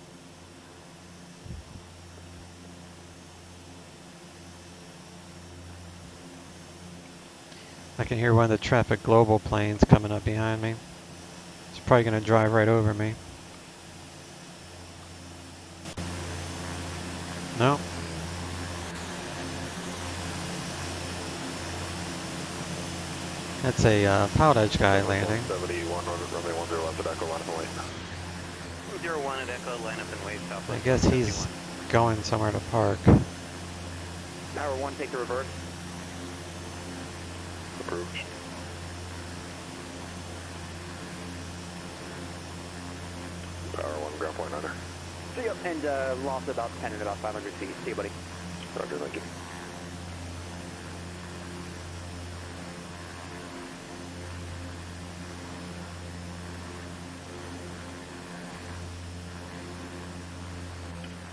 can hear one of the Traffic Global planes coming up behind me. It's probably going to drive right over me. No. That's a PilotEdge guy landing. 71, runway 10 left at Echo, line of 101 at Echo, line up and wait I southwest. guess he's going somewhere to park. Power 1, take the reverse. Approved. Power 1, ground point under. See you, and lost about 10 and about 500 feet. See you, buddy. Roger, thank you.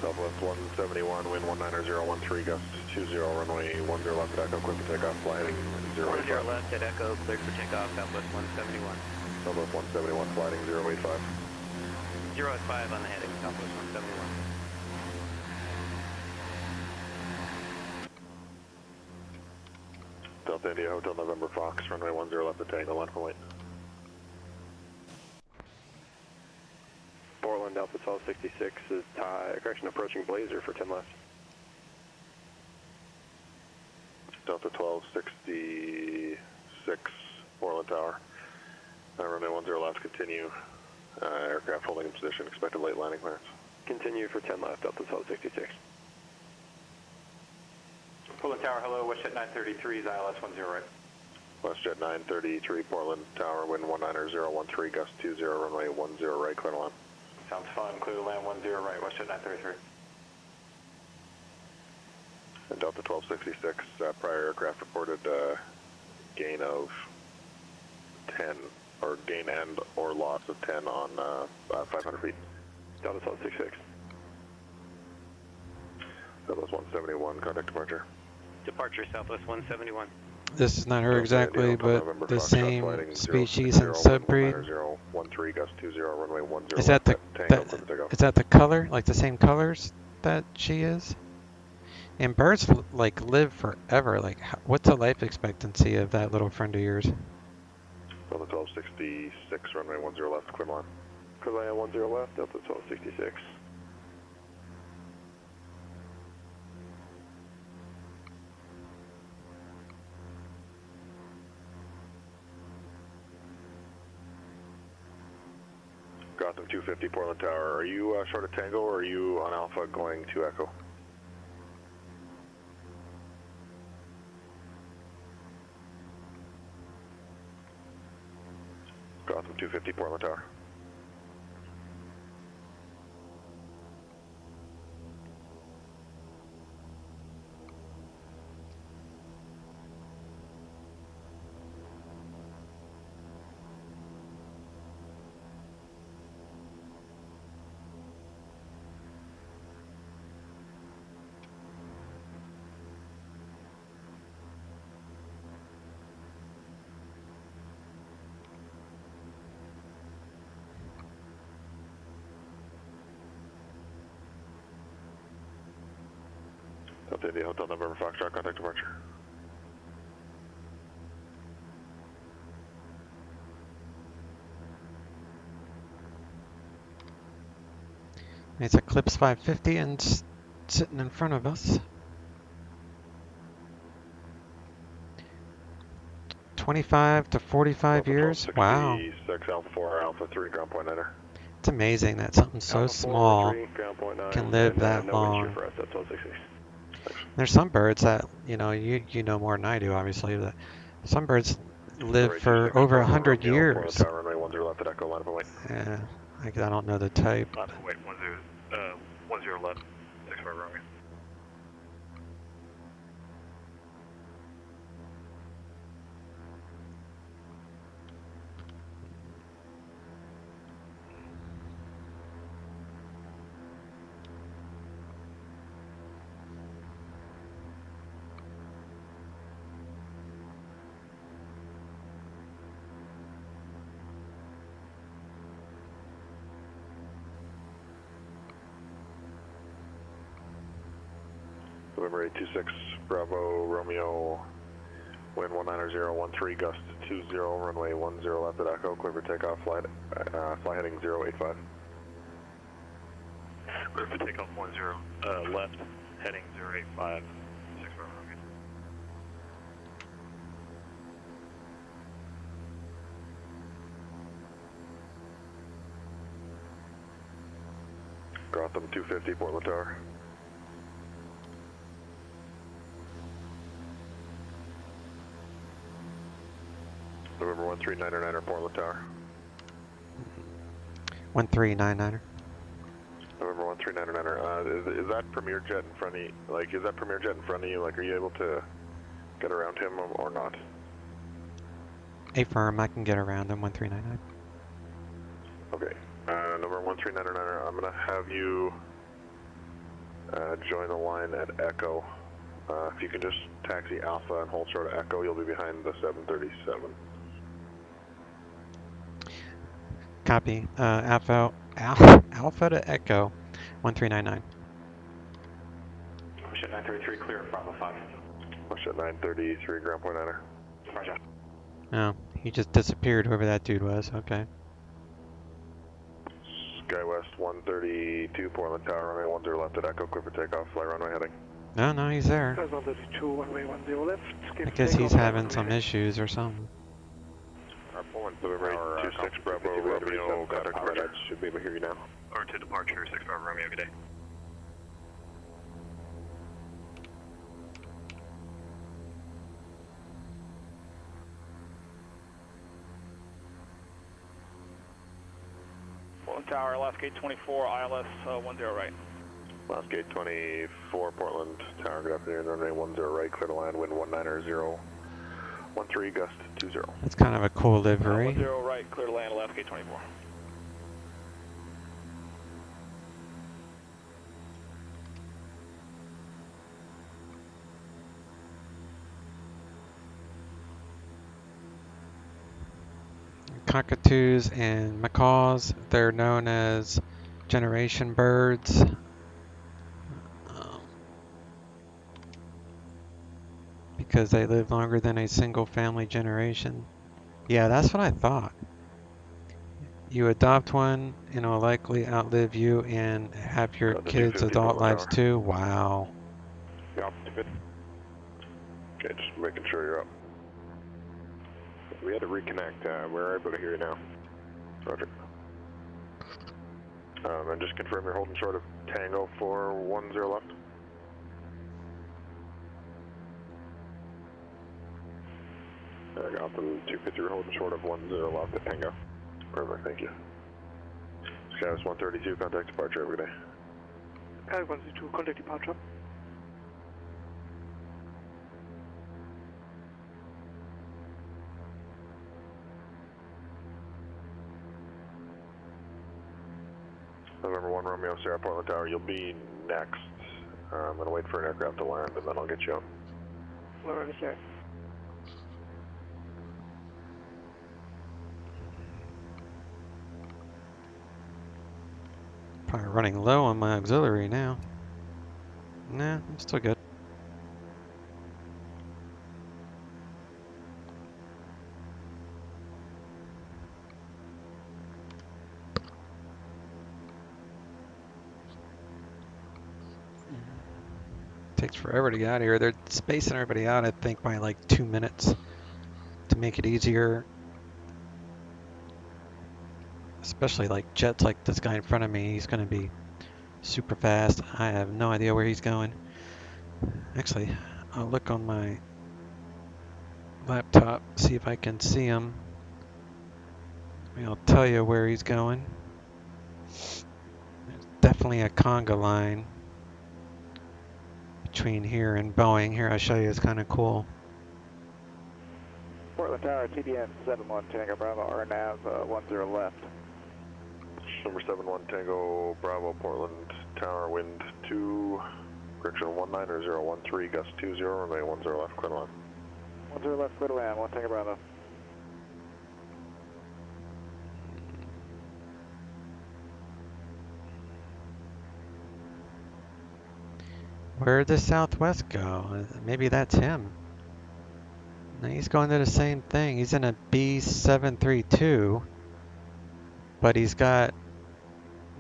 Southwest 171, wind 190.013, gust 20, runway 10 left at Echo, clear for takeoff, fly heading 10 085. left at Echo, cleared for takeoff, Southwest 171. Southwest 171, flying 085. 0 at 5 on the heading, Southwest 171. Delta India Hotel November Fox, runway 10 left at Tango, line for wait. Portland, Delta 1266 is correction, approaching Blazer for 10 left. Delta 1266, Portland Tower. Runway 10 left, continue. Aircraft holding in position, expected late landing clearance. Continue for 10 left, Delta 1266. Portland Tower, hello, WestJet 933 is ILS 10 right. WestJet 933, Portland Tower, wind 190.013, gust 20, runway 10 right, clear to land. Sounds fun, clear to land 10 right, WestJet 933. And Delta 1266, prior aircraft reported gain of 10, or gain and or loss of 10 on 500 feet. Delta 1266. Southwest 171, contact departure. Departure, Southwest 171. This is not her exactly, but the same species and subbreed. 013, gust 20, runway 10 Is that the is that the color? Like the same colors that she is? And birds like live forever. Like, what's the life expectancy of that little friend of yours? Delta 1266, runway 10 left, clear line. Clear line 10 left, Delta 1266. Gotham 250, Portland Tower. Are you short of Tango or are you on Alpha going to Echo? Gotham 250, Portland Tower. Delta India Hotel November Foxtrot, contact departure. It's Eclipse 550 and sitting in front of us. 25 to 45 years. Wow. 6 Alpha 4, Alpha 3, ground point enter. It's amazing that something so Alpha 4, small 3, ground point 9, can live and, that no long. wind shear for us, that's 1266. There's some birds that, you know, you know more than I do, obviously, that some birds live for over 100 years. Runway 10 left at Echo, line up and wait. Yeah, I don't know the type. Line up and wait, 10 left, 65 runway. November 826, Bravo, Romeo, wind 190.013, gust 20, runway 10 left at Echo, clear for takeoff, fly heading 085. Clear for takeoff 10 left, heading 085, 6 runway. Rotham 250, Portland Tower. November 1399er, Portland Tower. 1399er. November 1399er. Is that Premier Jet in front of you? Like, is that Premier Jet in front of you? Like, are you able to get around him or not? Affirm, I can get around him, 1399. Okay. November 1399er, I'm going to have you join the line at Echo. If you can just taxi Alpha and hold short of Echo, you'll be behind the 737. Copy. Alpha to Echo, 1399. Shit 933, clear, Bravo 5. Shit 933, ground point 9er. Roger. Oh, he just disappeared, whoever that dude was. Okay. SkyWest 132, Portland Tower, runway 10 left at Echo, clear for takeoff, fly runway heading. No, he's there. Sky 132, runway 10 left. I guess he's having some issues or something. November 26, Bravo, Romeo, contact departure. Should be able to hear you now. Or to departure, 6 Bravo Romeo, good day. Portland Tower, last gate 24, ILS 10 right. Last gate 24, Portland Tower, good afternoon, runway 10 right, clear to land, wind 190, 13, gust 20. That's kind of a cool livery. 10 right, clear to land, last gate 24. Cockatoos and macaws, they're known as generation birds. Because they live longer than a single family generation. Yeah, that's what I thought. You adopt one and it'll likely outlive you and have your kids' adult lives too. Wow. Yeah, good. Okay, just making sure you're up. We had to reconnect. We're able to hear you now. Roger. And just confirm you're holding short of Tango for 10 left. I got them 250, we're holding short of 10 left at Tango. Perfect, thank you. SkyWest 132, contact departure every day. Sky 132, contact departure. November 1 Romeo, Sierra, Portland Tower, you'll be next. I'm going to wait for an aircraft to land and then I'll get you on. November Sierra. Probably running low on my auxiliary now. Nah, I'm still good. Takes forever to get out of here. They're spacing everybody out, I think, by like 2 minutes to make it easier. Especially like jets like this guy in front of me. He's going to be super fast. I have no idea where he's going. Actually, I'll look on my laptop, see if I can see him. I'll tell you where he's going. There's definitely a conga line between here and Boeing. Here, I'll show you. It's kind of cool. Portland Tower, TDN 71 Tango Bravo, RNAV 10 left. Number 71 Tango Bravo, Portland Tower, wind 2, correction 190, 13, gust 20, runway 10 left, clear to land. 10 left, clear to land, 1 Tango Bravo. Where'd the Southwest go? Maybe that's him. No, he's going to the same thing. He's in a B732, but he's got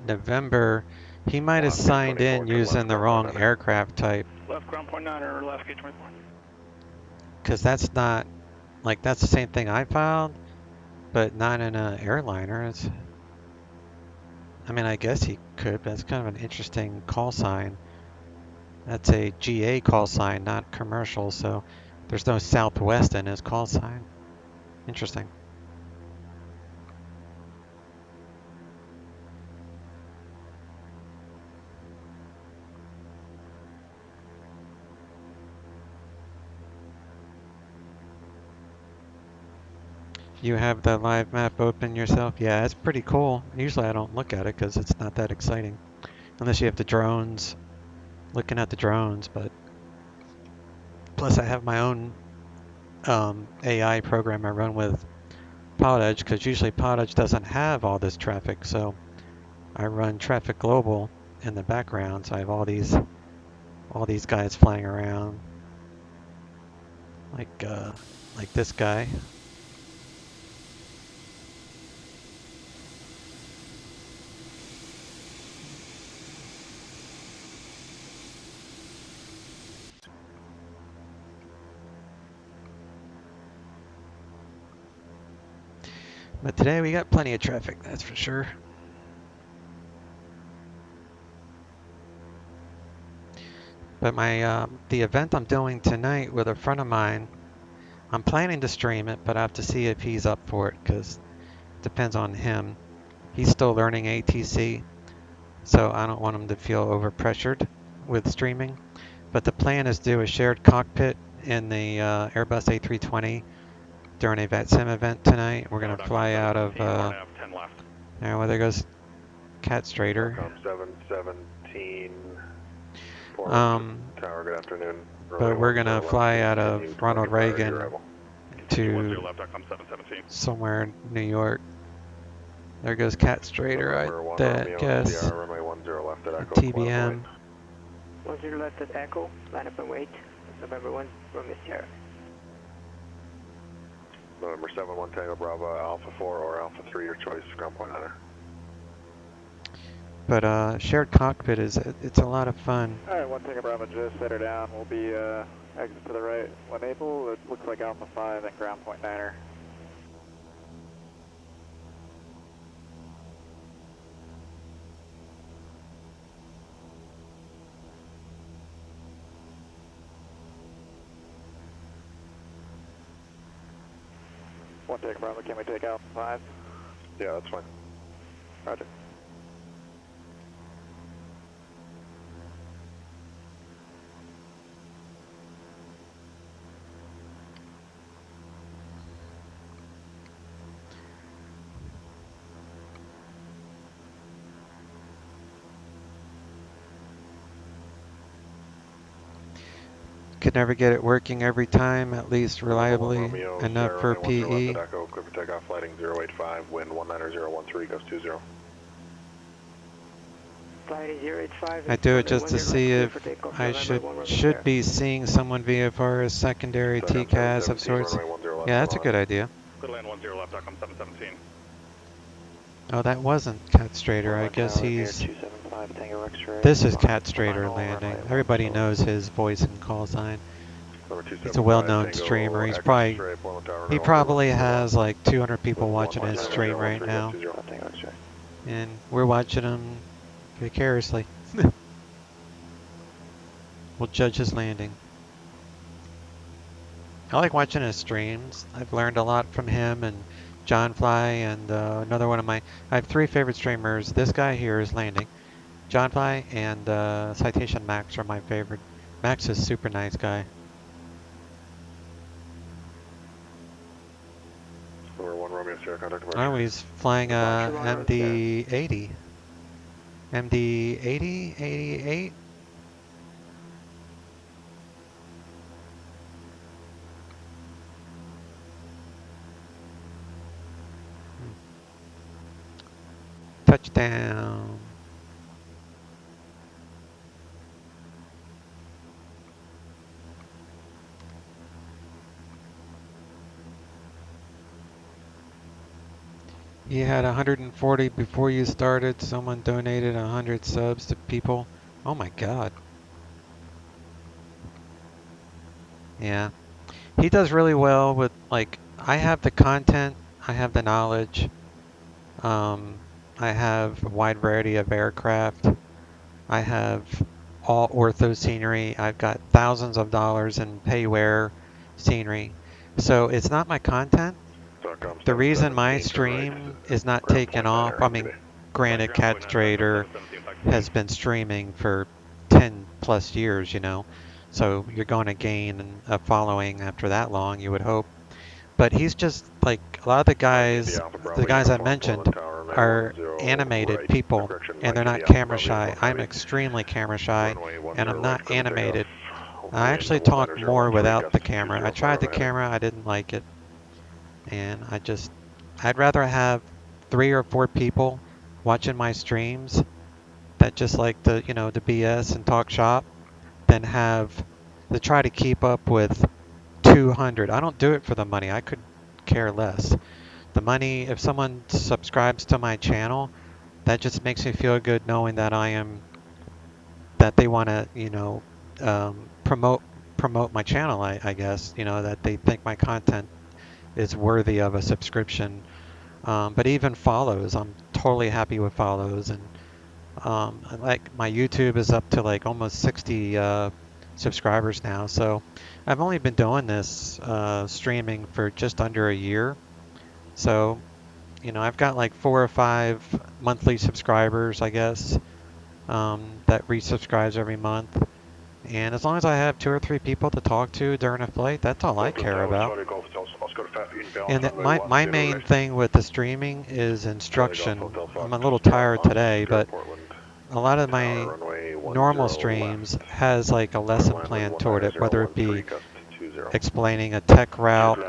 November. He might have signed in using the wrong aircraft type. Left ground point 9 or last gate 24. Because that's not, like, that's the same thing I filed, but not in an airliner. I mean, I guess he could, but it's kind of an interesting call sign. That's a GA call sign, not commercial, so there's no Southwest in his call sign. Interesting. You have the live map open yourself? Yeah, it's pretty cool. Usually I don't look at it because it's not that exciting. Unless you have the drones, looking at the drones, but plus I have my own AI program I run with PilotEdge because usually PilotEdge doesn't have all this traffic, so I run traffic global in the background, so I have all these guys flying around, like this guy. But today we got plenty of traffic, that's for sure. But my the event I'm doing tonight with a friend of mine, I'm planning to stream it, but I have to see if he's up for it because it depends on him. He's still learning ATC, so I don't want him to feel overpressured with streaming. But the plan is to do a shared cockpit in the Airbus A320 during a VATSIM event tonight. We're going to fly out of, well, there goes Cat Strader. 717. Tower, good afternoon. But we're going to fly out of Ronald Reagan to somewhere in New York. There goes Cat Strader, I guess. TBM. 10 left at Echo, line up and wait. November 1, Romeo Sierra. November 7-1 Tango Bravo, Alpha 4 or Alpha 3, your choice, ground point hunter. But shared cockpit it's a lot of fun. Alright, 1 Tango Bravo, just set her down. We'll be exit to the right. 1 April, it looks like Alpha 5 and ground point niner. One Tango Bravo, can we take Alpha 5? Yeah, that's fine. Roger. Could never get it working every time, at least reliably enough for PE. Echo, clear for takeoff, lighting 085, wind 19013, ghost 20. Flight 085. I do it just to see if I should be seeing someone VFR as secondary TCAS of sorts. Yeah, that's a good idea. Clear land 10 left, Outcome 717. Oh, that wasn't Cat Strader. I guess he's... This is Cat Strader landing. Everybody knows his voice and call sign. He's a well-known streamer. He probably has like 200 people watching his stream right now. And we're watching him vicariously. We'll judge his landing. I like watching his streams. I've learned a lot from him and John Fly and another one of my... I have 3 favorite streamers. This guy here is landing. John Fly and Citation Max are my favorite. Max is a super nice guy. Oh, he's flying MD-80. MD-80? 88? Touchdown. You had 140 before you started. Someone donated 100 subs to people. Oh my god. Yeah. He does really well with, like, I have the content, I have the knowledge. I have a wide variety of aircraft. I have all ortho scenery. I've got thousands of dollars in payware scenery. So it's not my content. The reason my stream is not taken off, I mean, granted, Cat Trader has been streaming for 10 plus years, you know, so you're going to gain a following after that long, you would hope. But he's just like a lot of the guys I mentioned are animated people and they're not camera shy. I'm extremely camera shy and I'm not animated. I actually talk more without the camera. I tried the camera, I didn't like it. And I'd rather have 3 or 4 people watching my streams that just like the BS and talk shop than to try to keep up with 200. I don't do it for the money. I could care less. The money, if someone subscribes to my channel, that just makes me feel good knowing that that they want to, promote my channel, I guess, that they think my content is worthy of a subscription. But even follows, I'm totally happy with follows, and like my YouTube is up to like almost 60 subscribers now. So I've only been doing this streaming for just under a year. So I've got like 4 or 5 monthly subscribers, I guess, that resubscribes every month. And as long as I have 2 or 3 people to talk to during a flight, that's all I care about. And my main thing with the streaming is instruction. I'm a little tired today, but a lot of my normal streams has like a lesson plan toward it, whether it be explaining a tech route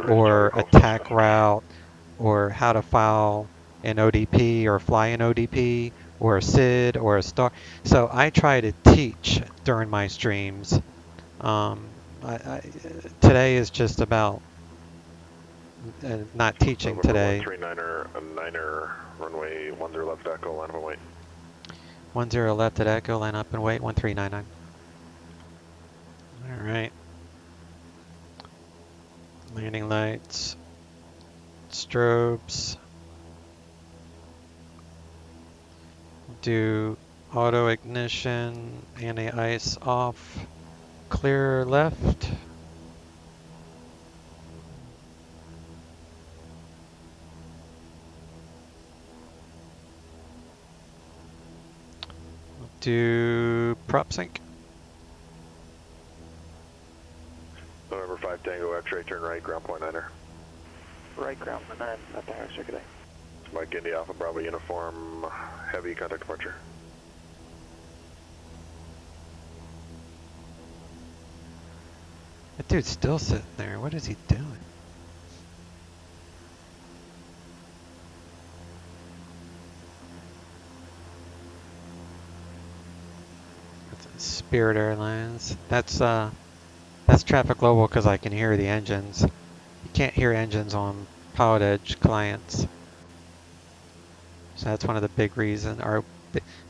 or a TAC route or how to file an ODP or fly an ODP or a SID or a star. So I try to teach during my streams. Today is just about not teaching today. 139er, runway 10 left Echo, line up and wait. 10 left at Echo, line up and wait, 1399. All right. Landing lights, strobes. Do auto ignition, anti-ice off, clear left. Do prop sync. November 5 Tango X-ray, turn right, ground point 9er. Right, ground point 9, not the X-ray today. Mike India Alpha Bravo uniform, heavy contact departure. That dude's still sitting there. What is he doing? That's Spirit Airlines. That's Traffic Global because I can hear the engines. You can't hear engines on PilotEdge clients. So that's one of the big reasons. Or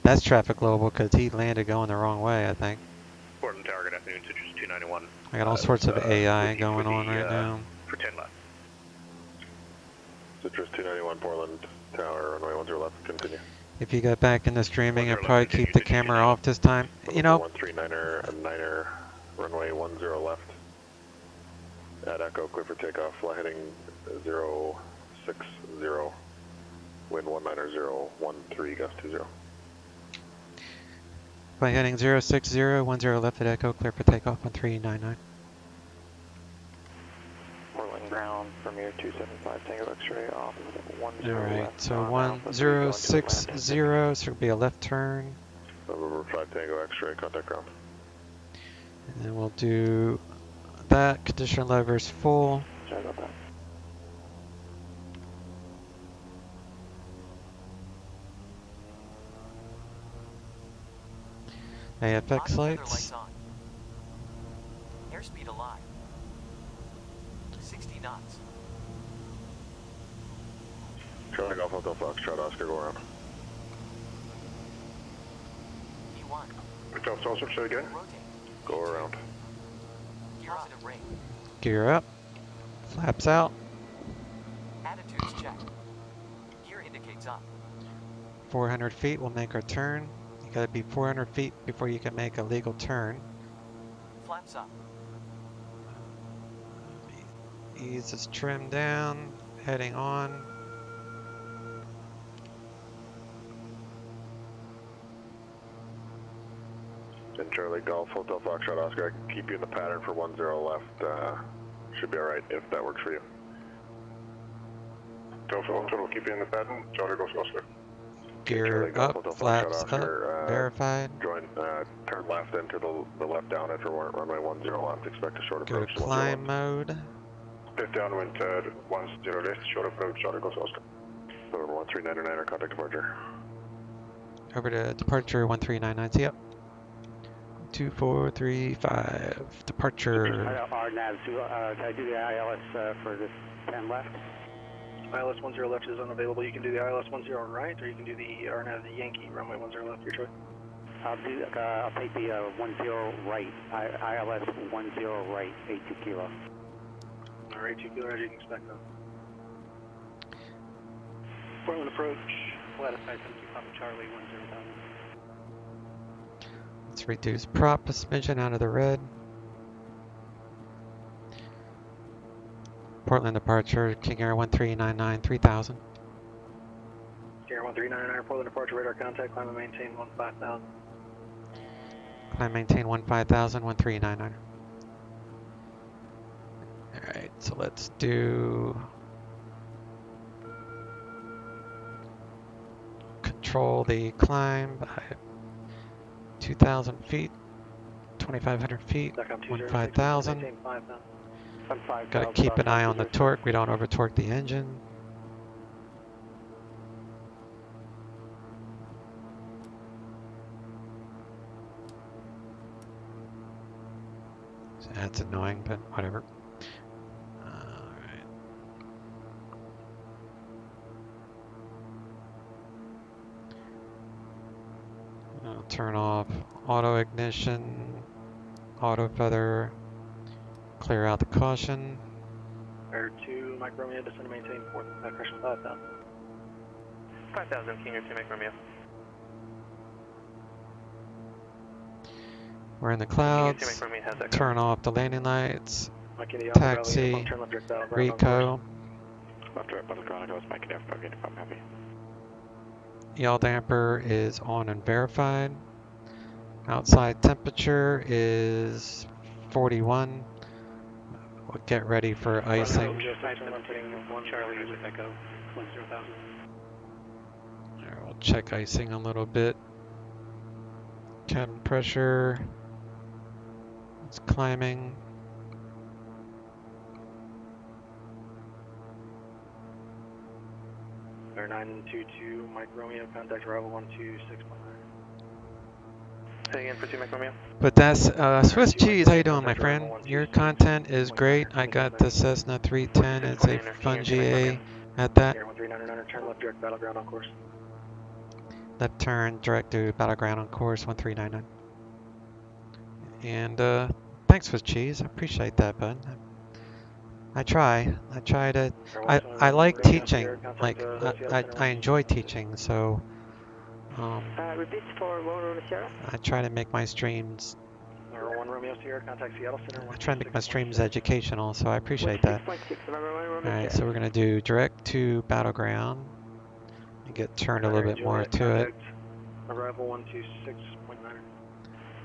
that's Traffic Global because he landed going the wrong way, I think. Portland Tower, good afternoon, Citrus 291. I got all sorts of AI going on right now. For 10 left. Citrus 291, Portland Tower, runway 10 left, continue. If you get back into streaming, I'll probably keep the camera off this time. 139er, 9er, runway 10 left. At Echo, clear for takeoff, fly heading 060, wind 19013, gust 20. Fly heading 060, 10 left at Echo, clear for takeoff 1399. Portland ground, Premier 275 Tango X-ray off, 10 Alright, left. so 1060, so it'll be a left turn. November 5 Tango X-ray, contact ground. And then we'll do that, condition levers full. Sorry about that. AFX lights. Airspeed alive. 60 knots. Charlie Golf Hotel Foxtrot, Oscar, go around. E1. Hotel Salsa, say again. Go around. Positive ring. Gear up. Flaps out. Attitudes check. Gear indicates up. 400 feet, we'll make our turn. You gotta be 400 feet before you can make a legal turn. Flaps up. Ease this trim down, heading on. And Charlie Golf, Hotel Foxtrot Oscar, I can keep you in the pattern for 10 left. Should be alright if that works for you. Delta will keep you in the pattern. Charlie Golf Oscar. Gear up, flaps up, verified. Join, turn left into the left down after runway 10 left. Expect a short Go approach. to climb mode. Left downwind 10 left, short approach, Charlie Golf Oscar. November 1399, contact departure. Over to departure 1399, see ya. 2435, departure. RNAV, can I do the ILS for this 10 left? ILS 10 left is unavailable. You can do the ILS 10 right, or you can do the RNAV, the Yankee, runway 10 left, your choice. I'll take the 10 right, ILS 10 right, 82 kilo. Alright, 2 kilo, as you can expect though. Portland approach, flat aside 72 Papa Charlie 10,000. Let's reduce prop a smidgen out of the red. Portland departure, King Air 1399, 3000. King Air 1399, Portland departure, radar contact, climb and maintain 15,000. Climb maintain 15,000, 1399. Alright, so let's do control the climb by 2,000 feet, 2,500 feet, 15,000. Got to keep an eye on the torque. We don't over torque the engine. So that's annoying, but whatever. Alright. I'll turn off auto ignition, auto feather, clear out the caution. Air 2, Mike Romeo, descend and maintain 4th, pressure 5,000. 5,000, King Air 2, Mike Romeo. We're in the clouds. Turn off the landing lights. Taxi. Rico. Yaw damper is on and verified. Outside temperature is 41. We'll get ready for icing. We'll check icing a little bit. Cabin pressure. It's climbing. Air 922, Mike Romeo, contact arrival 126.9. Say again for 2 Mike Romeo. But that's Swiss Cheese. How you doing, my friend? Your content is great. I got the Cessna 310. It's a fun GA at that. Air 1399, turn left direct battleground on course. Left turn direct to battleground on course 1399. And thanks, Swiss Cheese. I appreciate that, bud. I try to. I like teaching. Like I enjoy teaching. So. Repeat for 1 Romeo Sierra. I try to make my streams. 1 Romeo Sierra, contact Seattle Center. I try to make my streams educational, so I appreciate that. Alright, so we're gonna do direct to battleground and get turned a little bit more to it. Arrival 126.9.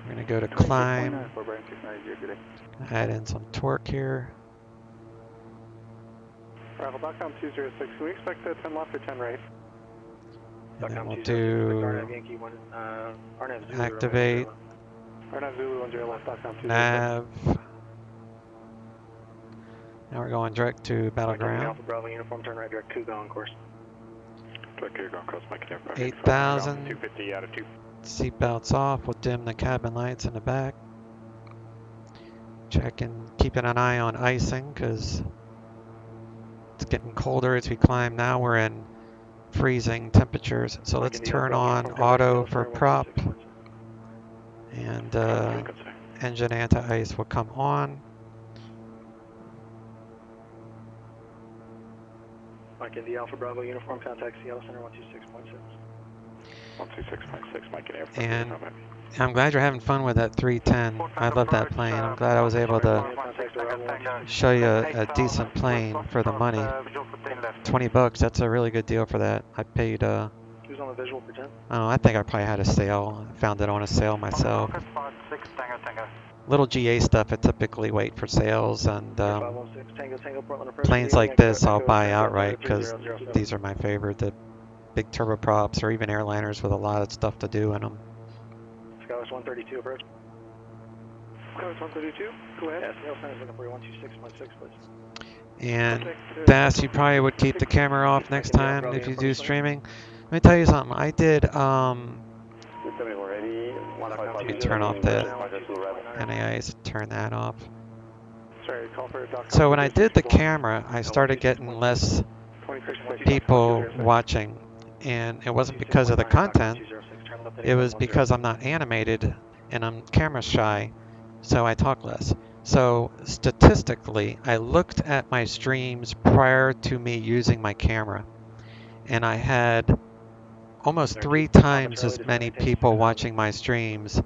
We're gonna go to climb. Add in some torque here. Arrival.com 206. Can we expect 10 left or 10 right? And then we'll do activate nav. Now we're going direct to battleground. Alpha Bravo uniform, turn right direct Cougar on course. 8,000. 250 out of 2. Seatbelts off. We'll dim the cabin lights in the back. Keeping an eye on icing because it's getting colder as we climb. Now we're in freezing temperatures. So let's turn on auto for prop. And engine anti-ice will come on. Mike in the Alpha Bravo uniform, contact Seattle Center 126.6. 126.6, Mike and Airport. And I'm glad you're having fun with that 310. I love that plane. I'm glad I was able to show you a decent plane for the money. 20 bucks, that's a really good deal for that. I paid, Who's on the visual for 10? I don't know, I think I probably had a sale. I found it on a sale myself. Little GA stuff, I typically wait for sales, and planes like this I'll buy outright because these are my favorite. The big turboprops or even airliners with a lot of stuff to do in them. Skylar's 132 approach. Skylar's 132, go ahead. Yeah, Center's looking for you, 126.6, please. And Das, you probably would keep the camera off next time if you do streaming. Let me tell you something. I did, let me turn off the NAIs, turn that off. So when I did the camera, I started getting less people watching. And it wasn't because of the content. It was because I'm not animated and I'm camera shy, so I talk less. So statistically, I looked at my streams prior to me using my camera, and I had almost 3 times as many people watching my streams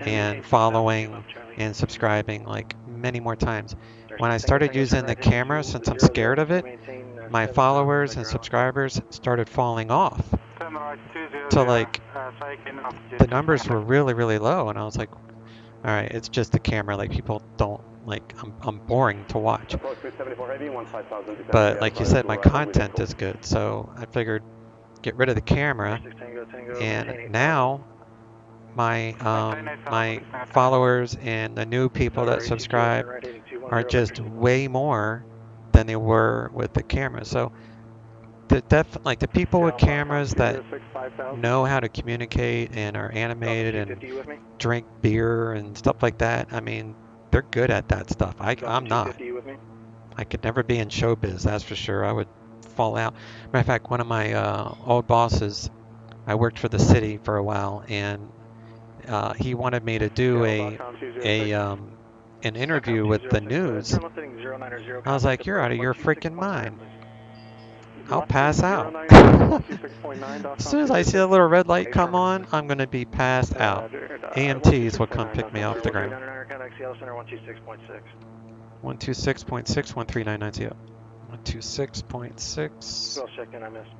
and following and subscribing, like many more times. When I started using the camera, since I'm scared of it, my followers and subscribers started falling off. So like the numbers were really, really low, and I was like, all right, it's just the camera. Like people don't like, I'm boring to watch. But like you said, my content is good, so I figured get rid of the camera. And now my my followers and the new people that subscribe are just way more than they were with the camera. So like the people with cameras that know how to communicate and are animated and drink beer and stuff like that, I mean, they're good at that stuff. I'm not. I could never be in showbiz, that's for sure. I would fall out. Matter of fact, one of my old bosses, I worked for the city for a while, and he wanted me to do an interview with the news. I was like, you're out of your freaking mind. I'll pass out. As soon as I see a little red light come on, I'm going to be passed out. AMTs will come pick me off the ground. 126.6, 13990. 126.6. Well, checked in, I missed.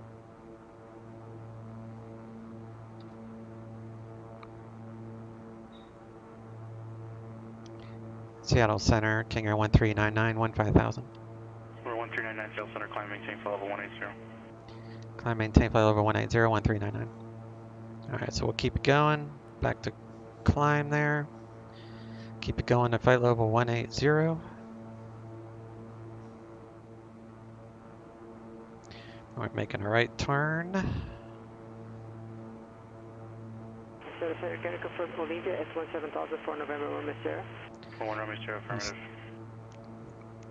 Seattle Center, King Air 1399, 15,000. We're 1399 Seattle Center, climb maintain flight level 180. Climb maintain flight level 180, 1399. Alright, so we'll keep it going. Back to climb there. Keep it going to flight level 180. We're making a right turn. Center, can you confirm Olympia S17000 for November 1 Miss Sarah? 1 Romeo Sierra, affirmative.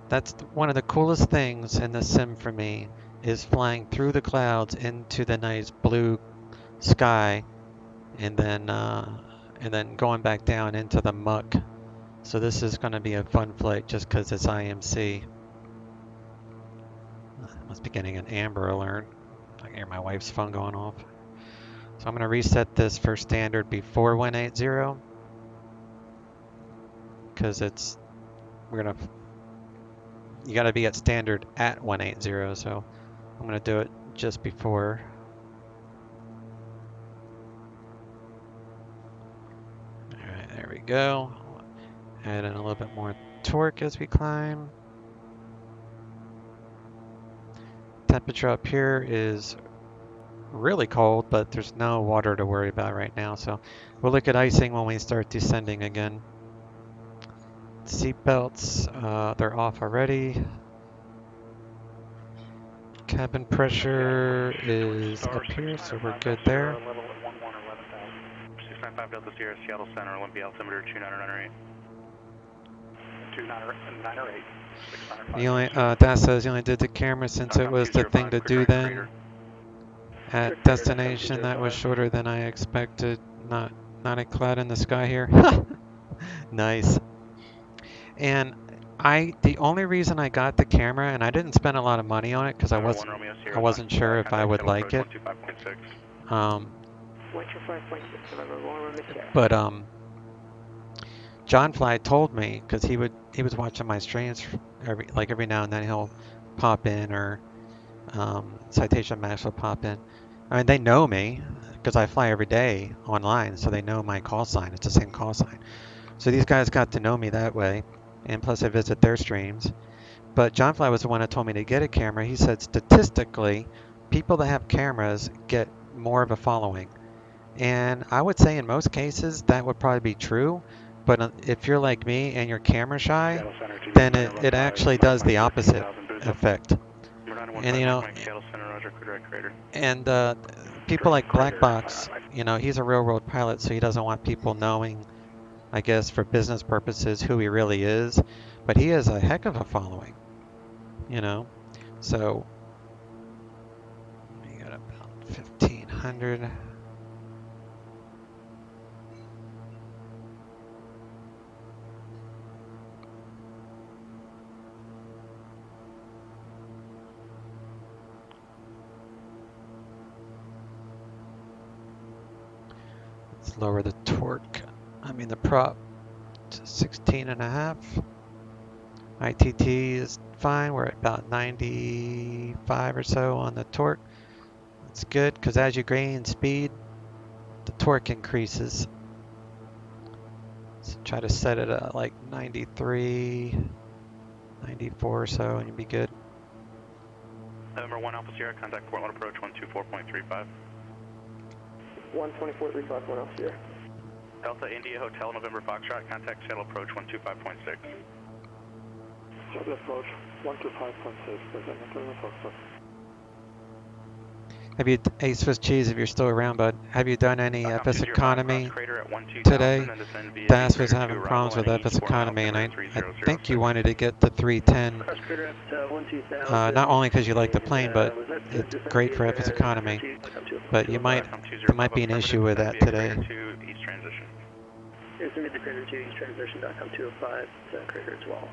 That's one of the coolest things in the sim for me, is flying through the clouds into the nice blue sky, and then going back down into the muck. So this is going to be a fun flight just because it's IMC. I must be getting an Amber Alert. I can hear my wife's phone going off. So I'm going to reset this for standard before 180. Because you got to be at standard at 180, so I'm going to do it just before. Alright, there we go. Add in a little bit more torque as we climb. Temperature up here is really cold, but there's no water to worry about right now, so we'll look at icing when we start descending again. Seat belts, they're off already. Cabin pressure is up here, so we're good there. 695 Delta Sierra, Seattle Center, Olympia altimeter 2998. 2998. The only that says you only did the camera since it was the thing to do then. At destination, that was shorter than I expected. Not a cloud in the sky here. Nice. And the only reason I got the camera, and I didn't spend a lot of money on it because I wasn't sure if I would like it. 125.6, November 1, Romeo Sierra. But John Fly told me, because he was watching my streams every now and then he'll pop in, or Citation Max will pop in. I mean, they know me because I fly every day online, so they know my call sign. It's the same call sign. So these guys got to know me that way, and plus I visit their streams. But John Fly was the one that told me to get a camera. He said statistically, people that have cameras get more of a following. And I would say in most cases that would probably be true. But if you're like me and you're camera shy, then it actually does the opposite effect. And you know, and people like Black Box, you know, he's a real world pilot, so he doesn't want people knowing, I guess, for business purposes, who he really is. But he has a heck of a following, you know. So we got about 1,500. Let's lower the torque. I mean the prop to 16.5. ITT is fine. We're at about 95 or so on the torque. That's good because as you gain speed, the torque increases. So try to set it at like 93, 94 or so, and you'll be good. November 1 Alpha Sierra, contact Portland approach 124.35. 124.35, 1 Alpha Sierra. Delta India Hotel November Foxtrot, contact shuttle approach 125.6. Shuttle approach 125.6, present November Foxtrot. Have you, hey Swiss Cheese, if you're still around, bud, have you done any FS Economy today? Das was having problems with FS Economy, and I think you wanted to get the 310, not only because you like the plane, but it's great for FS Economy, but there might be an issue with that today. Here's the mid-crater to east transition, .com 205, crater as well.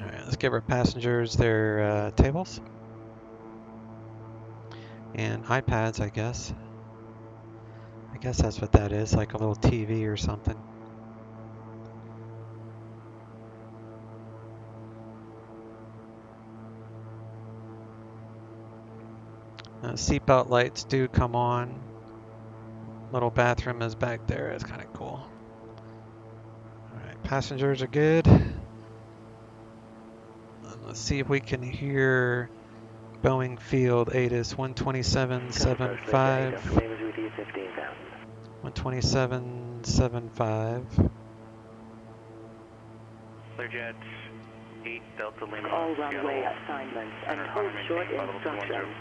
Alright, let's give our passengers their tables. And iPads, I guess. I guess that's what that is, like a little TV or something. Seatbelt lights do come on. Little bathroom is back there. It's kind of cool. Alright, passengers are good. Let's see if we can hear Boeing-Field ATIS 127.75. 127.75. Clearjet 8 Delta Lima. All runway assignments and hold short instructions.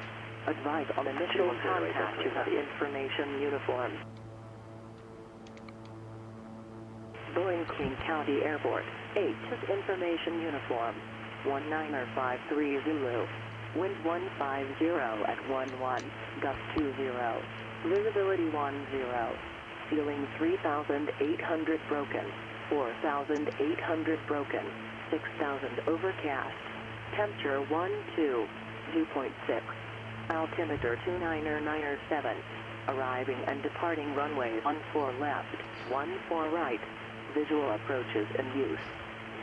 Advise on initial contact to the information uniform. Boeing King County Airport, 8 is information uniform. 1953 Zulu. Wind 150 at 11, gust 20. Visibility 10. Ceiling 3,800 broken. 4,800 broken. 6,000 overcast. Temperature 12, dew point 6. Altimeter 29907. Arriving and departing runways 14 left, 14 right. Visual approaches in use.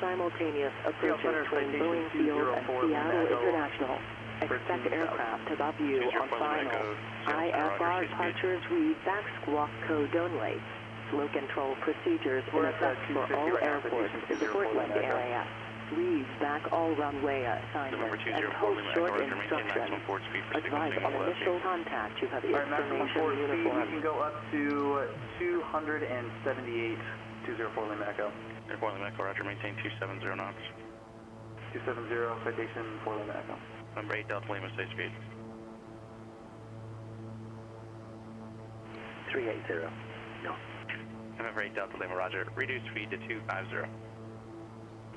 Simultaneous approaches between Boeing-Field and Seattle International. Expect aircraft above you on final. IFR departures read back squawk code only. Flow control procedures in effect for all airports in the Portland area. Reads back all runway assignments and hold short instructions. Advise on initial contact to have the information uniform. You can go up to 278, 204 Lima Echo. Airport Lima Echo, roger, maintain 270 knots. 270, citation 4 Lima Echo. Number 8 Delta Lima, stay speed. 380, no. Number 8 Delta Lima, roger, reduce speed to 250.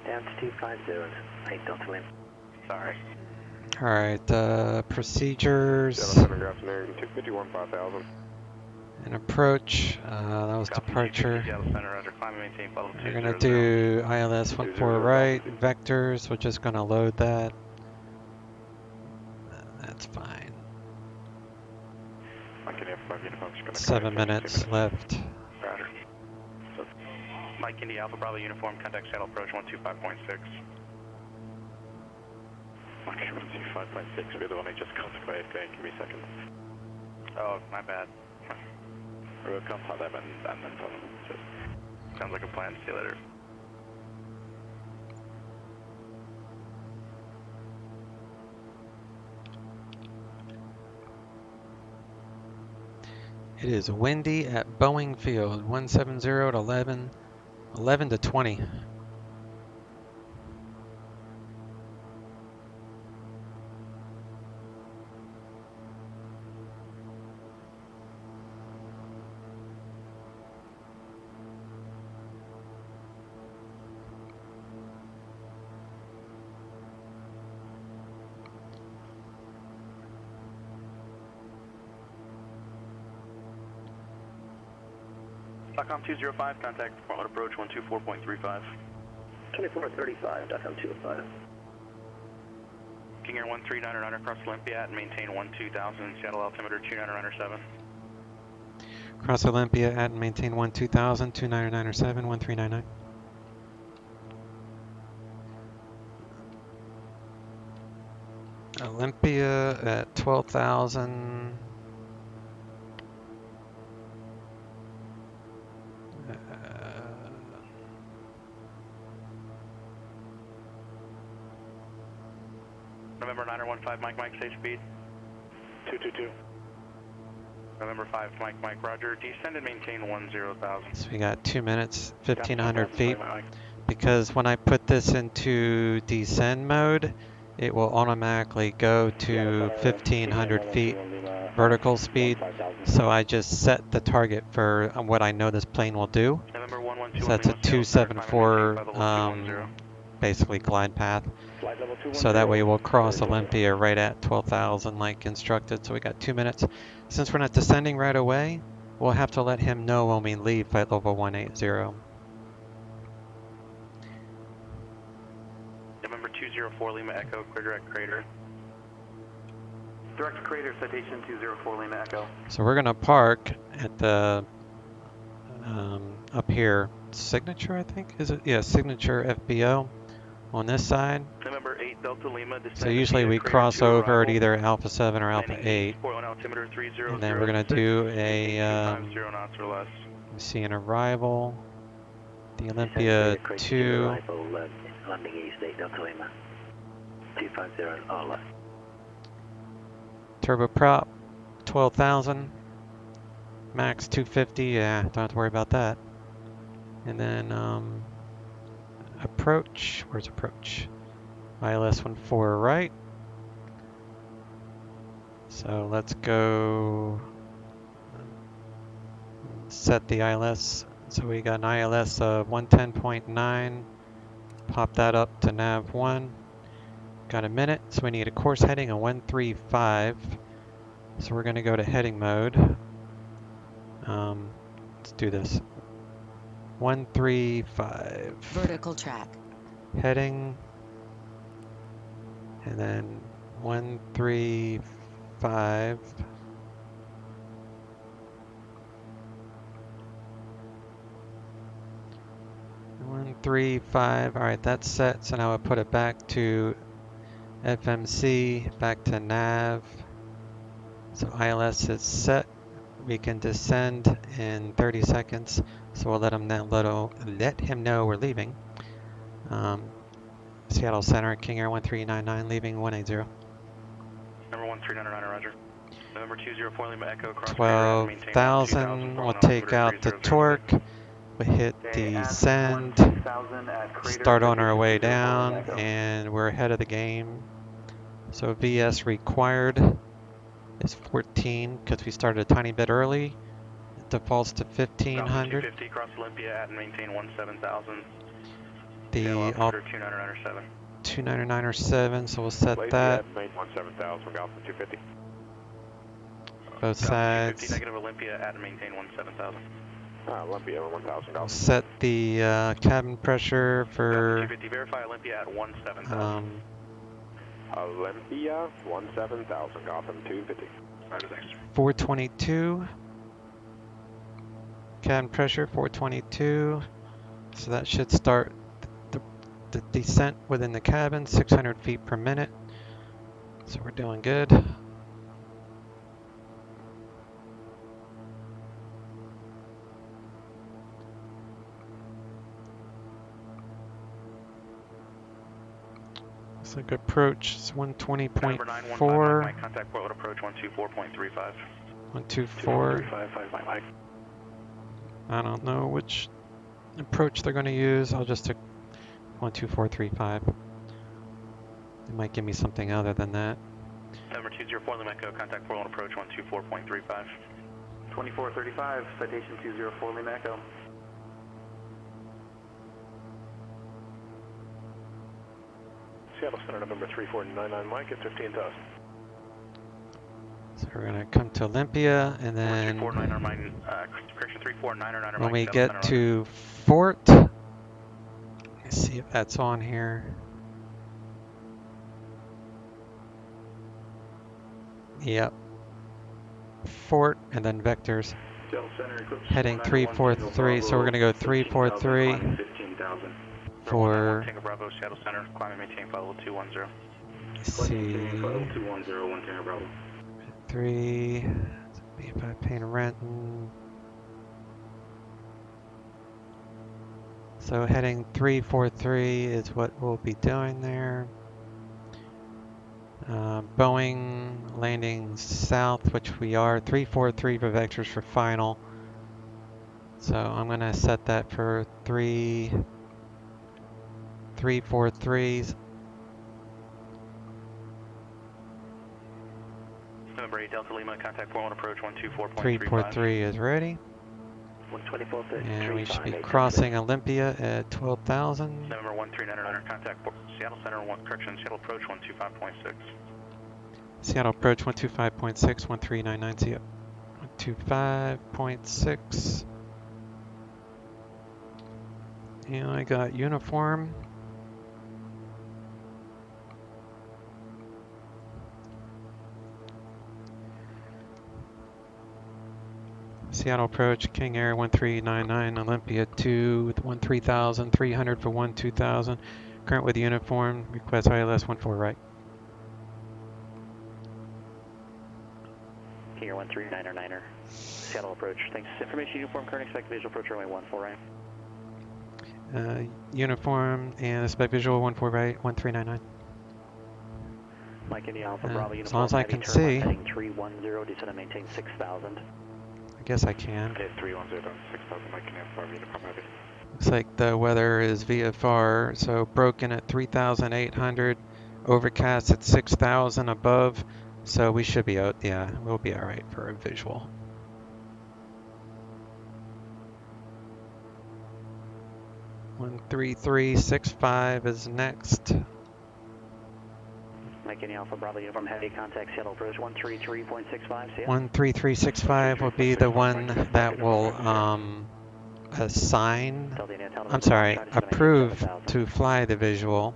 Down to 250, 8 Delta Lima. Sorry. Alright, procedures. 251, 5,000. And approach, that was departure. We're going to do ILS 14 right, vectors, we're just going to load that. That's fine. 7 minutes left. Roger. So, Mike Indy Alpha Bravo Uniform, contact shuttle approach 125.6. Okay, 125.6, we're the one who just contemplated going, give me a second. Oh, my bad. We'll contact them and then tell them. Sounds like a plan. See you later. It is windy at Boeing-Field, 170 at 11 to 20. .com 205, contact Portland approach 124.35. 2435, .com 205. King Air 139er across Olympia and maintain 12,000, Seattle altimeter 2997. Cross Olympia at and maintain 12000, 2997, 1399. Olympia at 12,000. November 915, Mike, safe speed. 222. November 5, Mike, Roger. Descend and maintain 10,000. So we got 2 minutes, 1,500 feet. Because when I put this into descend mode, it will automatically go to 1,500 feet vertical speed. So I just set the target for what I know this plane will do. So that's a 274 basically glide path. So that way we'll cross Olympia right at 12,000 like instructed. So we got 2 minutes. Since we're not descending right away, we'll have to let him know when we leave flight level 180. November 204 Lima Echo, clear direct crater. Direct crater, citation 204 Lima Echo. So we're gonna park at the up here, Signature I think, is it? Yeah, Signature FBO on this side. November 8 Delta Lima. So usually we cross over at either Alpha 7 or Alpha 8. And then we're gonna do a see an arrival. The Olympia 2. Landing East 8 Delta Lima. 250 all left. Turboprop 12,000. Max 250. Yeah, don't have to worry about that. And then approach. Where's approach? ILS 14 right. So let's go set the ILS. So we got an ILS of 110.9. Pop that up to nav 1. Got a minute, so we need a course heading of 135. So we're going to go to heading mode. Let's do this. 135. Vertical track. Heading. And then 135. Alright, that's set. So now I put it back to FMC, back to nav. So ILS is set. We can descend in 30 seconds. So we'll let him know we're leaving. Seattle Center, King Air 1399, leaving 180. Number 1399, Roger. November 204 Lima Echo, cross 12,000. We'll take out the torque. We hit descend. Start on our way down, and we're ahead of the game. So VS required is 14 because we started a tiny bit early. It defaults to 1,500. 250 cross Olympia at and maintain 17,000. The 2997. 2997, so we'll set that. Maintain 17,000, we got from 250. Both sides. Negative Olympia at and maintain 17,000. Olympia 1,000. We'll set the cabin pressure for 250, verify Olympia at 17,000. Olympia 17,000, Gotham 250. Roger, thanks. 422. Cabin pressure 422. So that should start the descent within the cabin, 600 feet per minute. So we're doing good. Looks like approach is 120.4. Mike, contact Portland approach 124.35. 124. I don't know which approach they're going to use. I'll just take 12435. They might give me something other than that. Number 204 Lima Echo, contact Portland approach 124.35. 2435, citation 204 Lima Echo. Seattle Center, November 3499, Mike at 15,000. So we're going to come to Olympia, and then when we get to Fort, let's see if that's on here. Yep. Fort, and then vectors. Heading 343, so we're going to go 343 for, Tango Bravo, Seattle Center, climb and maintain flight level 210. let's see, 3, B5 Paint Renton. So heading 343 is what we'll be doing there. Boeing landing south, which we are, 343 for vectors for final. So I'm going to set that for 343s. November 8 Delta Lima, contact Portland approach 124.35. 343 is ready. 124.35. And we should be crossing Olympia at 12,000. November 1399, contact Seattle Center, correction, Seattle approach 125.6. Seattle approach 125.6, 1399, see it. 125.6. And I got uniform. Seattle approach, King Air 1399, Olympia 2, 13,300 for 12,000. Current with uniform, request ILS 14 right. King Air 1399er, Seattle approach. Thanks. Information uniform, current expected visual approach runway 14 right. Uniform and expect visual 14 right, 1399. Mike India Alpha Bravo uniform. As long as I can see. Heading 310, descend and maintain 6,000. I guess I can. Okay, 310, 6,000, Mike India Alpha uniform heavy. Looks like the weather is VFR, so broken at 3,800, overcast at 6,000 above, so we should be out, yeah, we'll be all right for a visual. One 13365 is next. Mike India Alpha Bravo uniform heavy, contact Seattle approach 133.65. 13365 will be the one that will assign, I'm sorry, approve to fly the visual.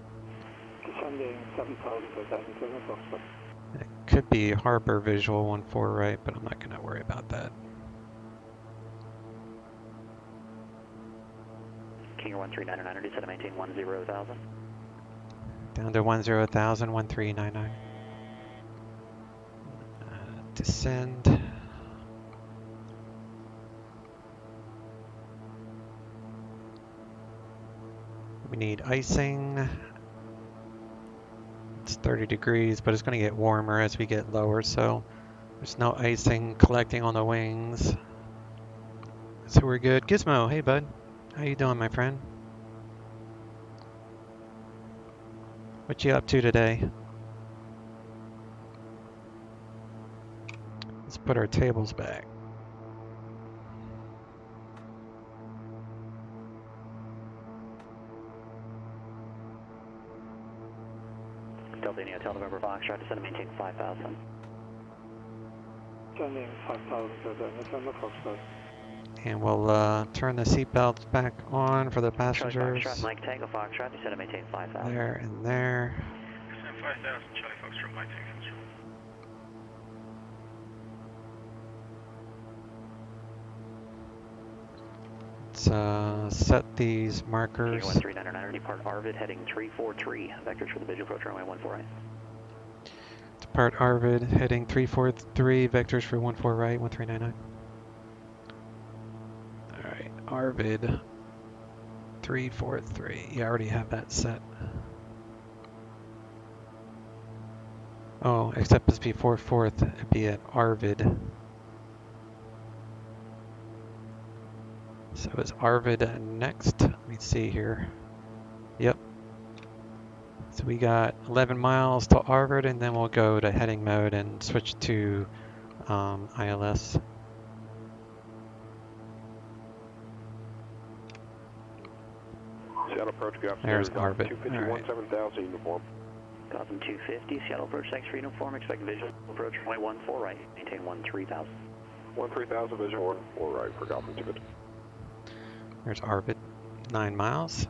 It could be harbor visual 14 right, but I'm not going to worry about that. King Air 1399, descend and maintain 10,000. Down to 10,000, 1399. Descend. We need icing. It's 30 degrees, but it's going to get warmer as we get lower, so there's no icing collecting on the wings. So we're good. Gizmo, hey bud. How you doing, my friend? What you up to today? Let's put our tables back. Delta India Hotel November Foxtrot, descend and maintain 5,000. Descending 5,000, November Foxtrot. And we'll turn the seatbelts back on for the passengers. Charlie Foxtrot, Mike Tango Foxtrot, descend and maintain 5,000. There and there. Descend 5,000, Charlie Foxtrot, Mike Tango let's set these markers. 1399, depart Arvid heading 343. Vectors for the visual approach runway 14 right. Depart Arvid heading 343. Vectors for 14 right, 1399. All right, Arvid 343. You already have that set. Oh, except it's before 4th, it'd be at Arvid. So is Arvid next? Let me see here. Yep. So we got 11 miles to Arvid, and then we'll go to heading mode and switch to ILS. Seattle approach, go There's upstairs. Arvid. 251, Right. 7000 uniform. Gotham 250, Seattle approach, thanks for uniform. Expect visual approach runway 14 right. Maintain 13,000. 13,000 visual, 4 right for Gotham 250. There's Arvid, 9 miles.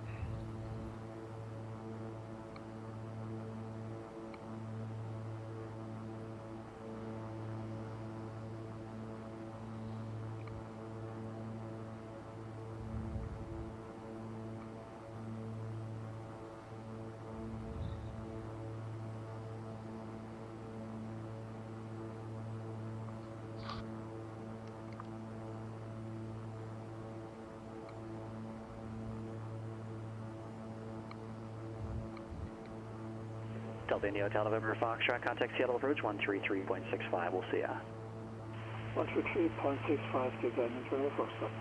Delta India Hotel November Foxtrot, contact Seattle approach 133.65. We'll see ya. 133.65 to guidance runway Foxtrot.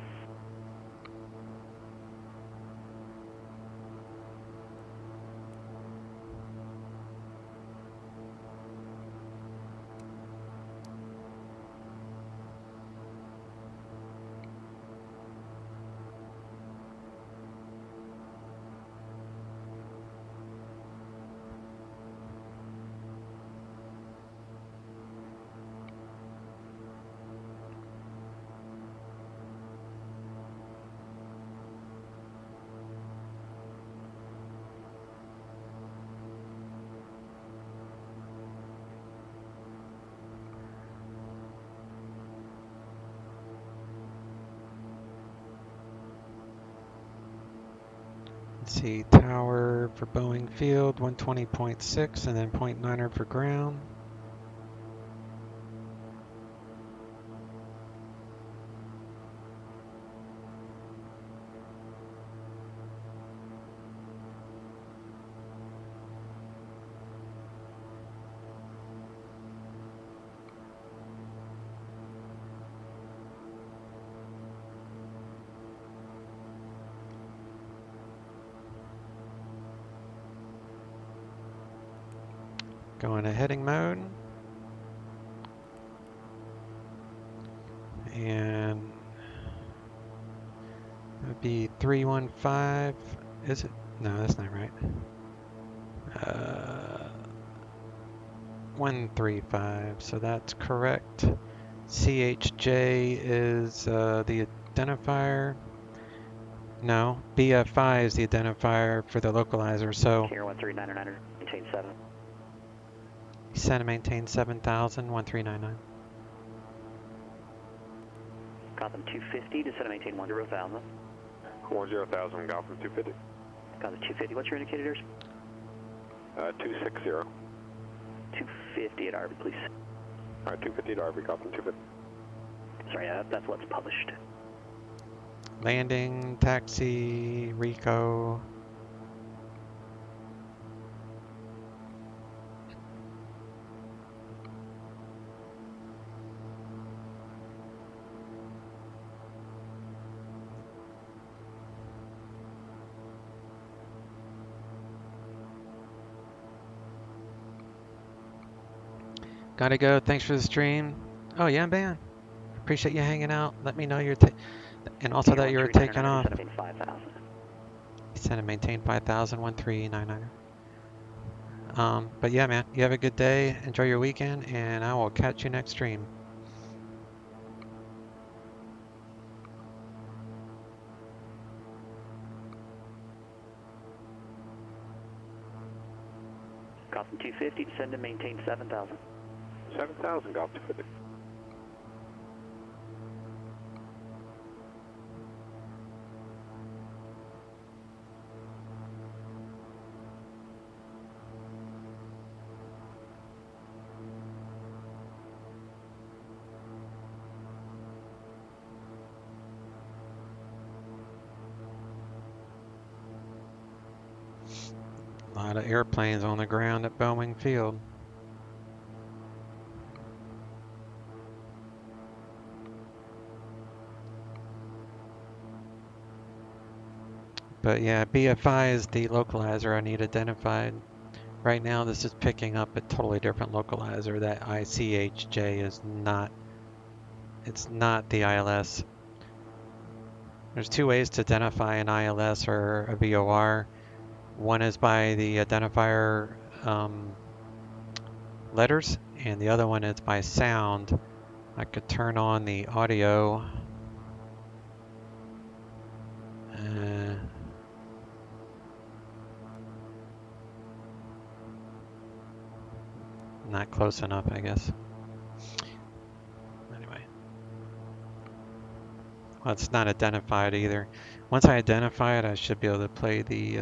Let's see, tower for Boeing-Field, 120.6, and then 0.9er for ground. Going to heading mode. And that would be 315. Is it? No, that's not right. 135. So that's correct. CHJ is the identifier. No, BFI is the identifier for the localizer. So Here 13999, maintain 7. Descend and maintain 7,000, 1399. Gotham 250, descend and maintain 10,000. 10,000, Gotham 250. Gotham 250, what's your indicators? 260. 250 at Arvid, please. Alright, 250 at Arvid, Gotham 250. Sorry, that's what's published. Landing, taxi, Rico. Gotta go. Thanks for the stream. Oh yeah, man. Appreciate you hanging out. Let me know you're and also that you're taking off. Send and maintain 5,000, 1399. But yeah, man. You have a good day. Enjoy your weekend, and I will catch you next stream. Gotham 250, descend and maintain 7,000. 7,000, Gotham 250. A lot of airplanes on the ground at Boeing-Field. But yeah, BFI is the localizer I need identified. Right now this is picking up a totally different localizer. That ICHJ is not, it's not the ILS. There's two ways to identify an ILS or a VOR. One is by the identifier letters, and the other one is by sound. I could turn on the audio. Not close enough, I guess. Anyway. Well, it's not identified either. Once I identify it, I should be able to play the...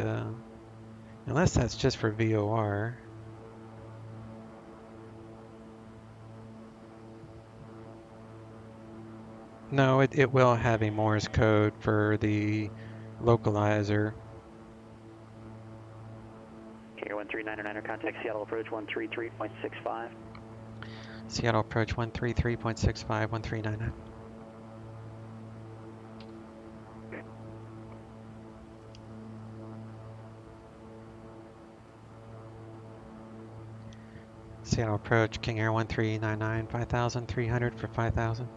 unless that's just for VOR. No, it will have a Morse code for the localizer. Carrier 139er, contact Seattle approach 133.65. Seattle approach 133.65, 1399. Seattle approach, King Air 1399, 5,300 for 5,000.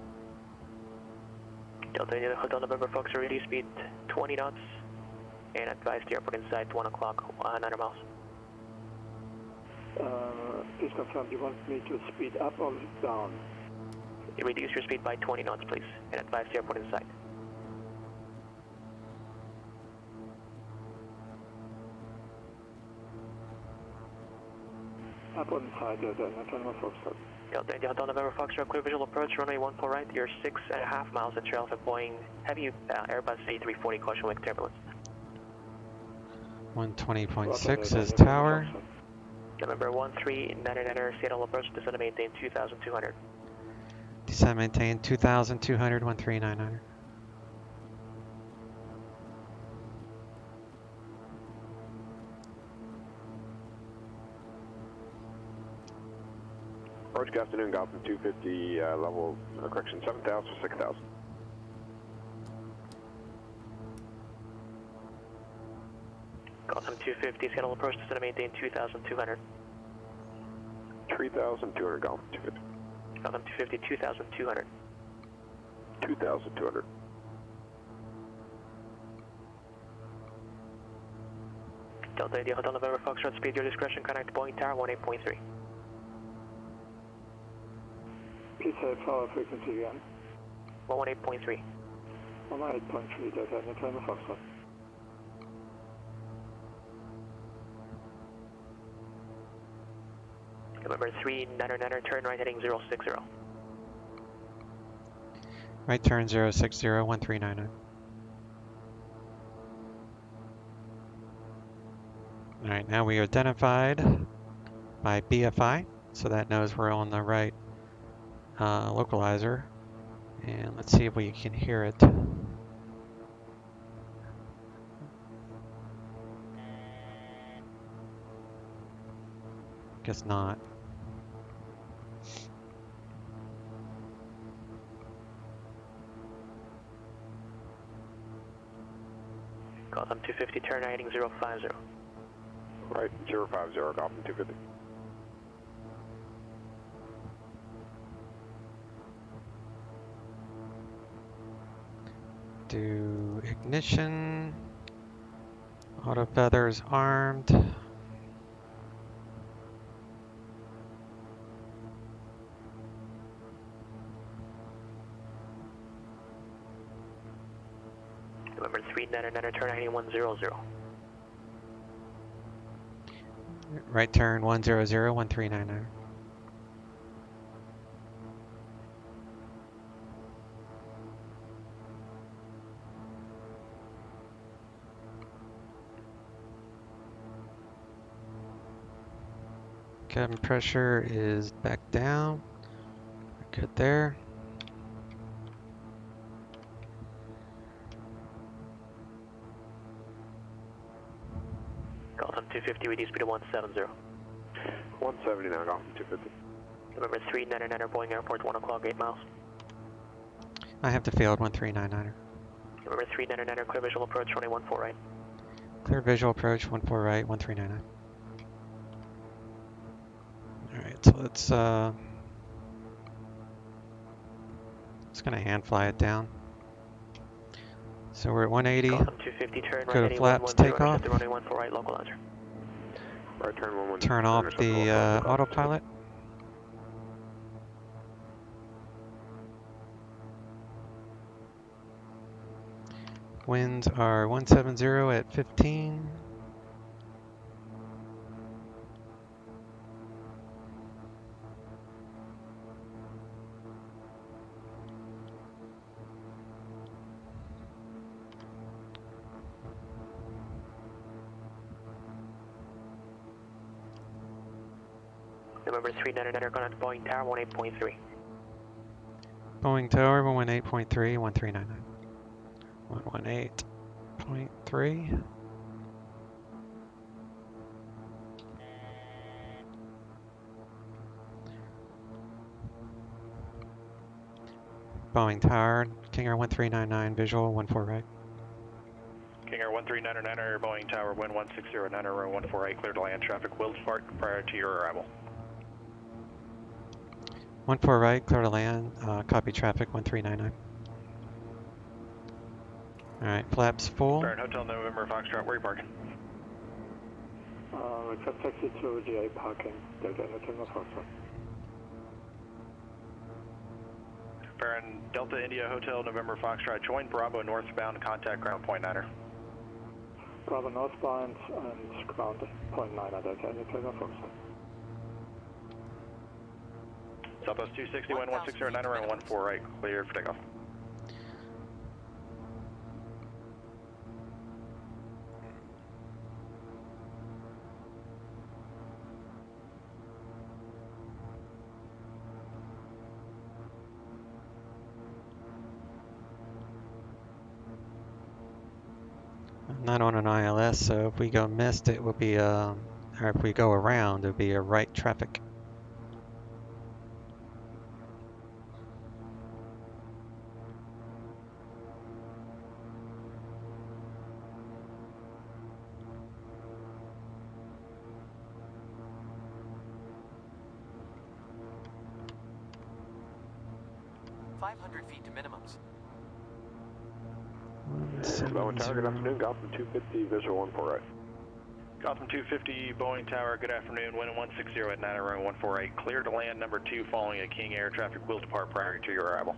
Delta India Hotel November Fox, reduce speed 20 knots and advise the airport inside 1 o'clock, 900 miles. Please confirm, you want me to speed up or down? You reduce your speed by 20 knots, please, and advise the airport inside. Up on inside, November Foxtrot. Delta India Hotel November Foxtrot, clear visual approach, runway 14 right, you're 6.5 miles at trail for Boeing Heavy Airbus A340, caution wing turbulence. 120.6 is tower. November 1399, Seattle approach, descend and maintain 2,200. Descend maintain 2,200, 1399. Approach, good afternoon, Gotham 250, level, correction, 7,000 for 6,000. Gotham 250, Seattle approach, descend and maintain 2,200. 3,200, Gotham 250. Gotham 250, 2,200. 2,200. Delta India Hotel November Foxtrot, speed your discretion, connect Boeing Tower 18.3. Please have power frequency again. 18.3. 18.3, Delta India November Foxtrot. November 399, turn right heading 060. Right turn 060, 1399. Alright, now we are identified by BFI, so that knows we're on the right localizer. And let's see if we can hear it. Guess not. Gotham 250, turn right heading 050. Right, 050, Gotham 250. Do ignition. Auto feathers armed. November 399, turn right heading 100. Right turn 100, 1399. Cabin pressure is back down. Good there. Gotham 250, reduce speed to 170. 170 now, Gotham 250. November 399er, Boeing Airport, 1 o'clock, 8 miles. I have the field 1399er. November 399er, clear visual approach, runway 14 right. Clear visual approach 14 right, 1399. Alright, so let's gonna hand fly it down. So we're at 180. Gotham 250, turn Go right, to flaps, take off. The runway 14 right, localizer. Right turn 11. Turn off the autopilot. Winds are 170 at 15. November 399er, going to Boeing Tower, 18.3. Boeing Tower 118.3, 1399. 118.3. Boeing Tower, King Air 1399, visual 14 right. King Air 1399er, Boeing Tower, wind 160, runway 148, clear to land, traffic will depart prior to your arrival. 14 right, clear to land, copy traffic 1399. Alright, flaps full. Barron Hotel November Foxtrot, where are you parking? Accept taxi to GA parking, Delta November Foxtrot. Barron Delta India Hotel November Foxtrot, join Bravo northbound, contact ground point 9er. Bravo northbound and ground point 9er, Delta November Foxtrot. Southwest 260, wind 160, 9er, and 14 right, clear for takeoff. I'm not on an ILS, so if we go missed, it will be or if we go around, it will be a right traffic. Feet to minimums. Boeing Tower, good afternoon. Gotham 250, visual 14 right. Gotham 250, Boeing Tower, good afternoon. Wind 160 at 9 runway 148. Clear to land number 2 following a King Air. Traffic will depart prior to your arrival.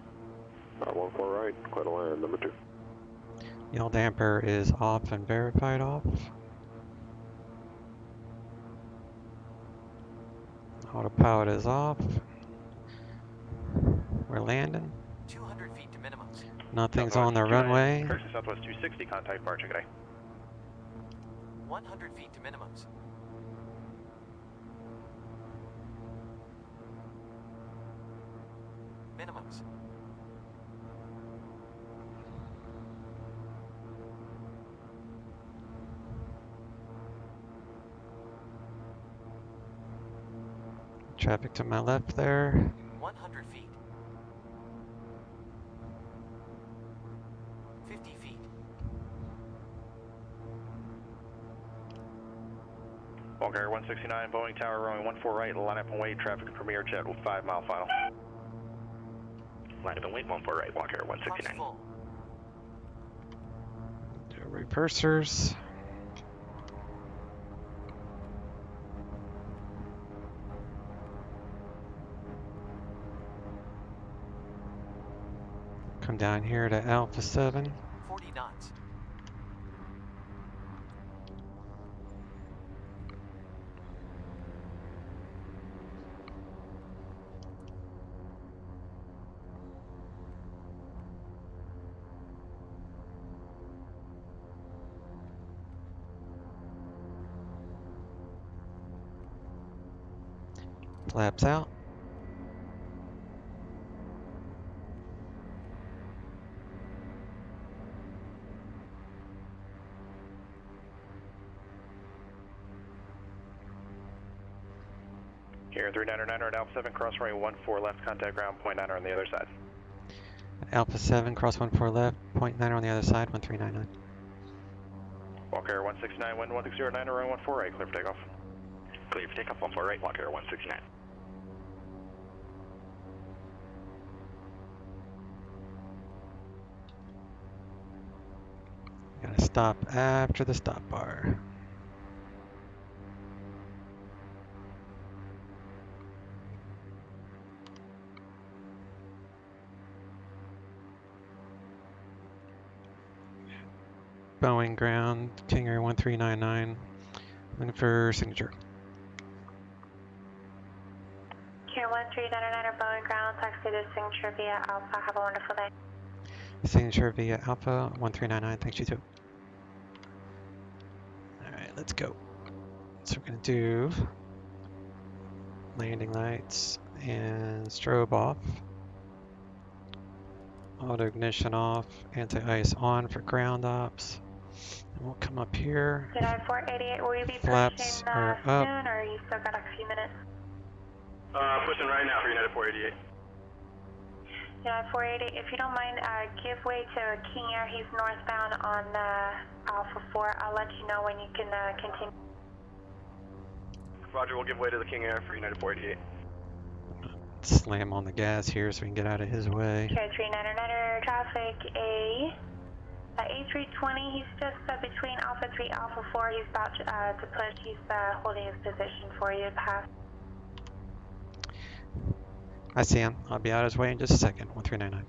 14 right, clear to land number 2. Yield damper is off and verified off. Autopilot is off. We're landing. 200 feet to minimums. Nothing's on the runway. Southwest 260, contact departure, good day. 100 feet to minimums. Minimums. Traffic to my left there. 100 feet. 50 feet. Walker 169, Boeing Tower, runway 14 right, line up and wait, traffic Premier Jet with 5 mile final. Line up and wait, 14 right, Walker 169. Reversers. Come down here to Alpha 7. 40 knots. Flaps out. Here, 399 at Alpha 7, cross runway 14 left, contact ground, point 9 on the other side. Alpha 7, cross 14 left, point 9 on the other side, 1399. Walk Air 169, wind 1609, runway 14 right, clear for takeoff. Clear for takeoff, 14 right, Walk Air 169. Gotta stop after the stop bar. Boeing ground, King Air 1399. Looking for signature. Here 1399 Boeing ground, taxi to signature via Alpha. Have a wonderful day. Signature via Alpha 1399. Thanks, you too. Alright, let's go. So we're gonna do landing lights and strobe off. Auto ignition off, anti-ice on for ground ops. And we'll come up here. United 488, will you be Flaps pushing are soon, up. or you still got a few minutes? Pushing right now for United 488. United 488, if you don't mind, give way to King Air. He's northbound on Alpha 4. I'll let you know when you can continue. Roger, we'll give way to the King Air for United 488. Slam on the gas here so we can get out of his way. Okay, 399er traffic, A320, he's just between Alpha 3, Alpha 4. He's about to push. He's holding his position for you to pass. I see him. I'll be out of his way in just a second. 1399.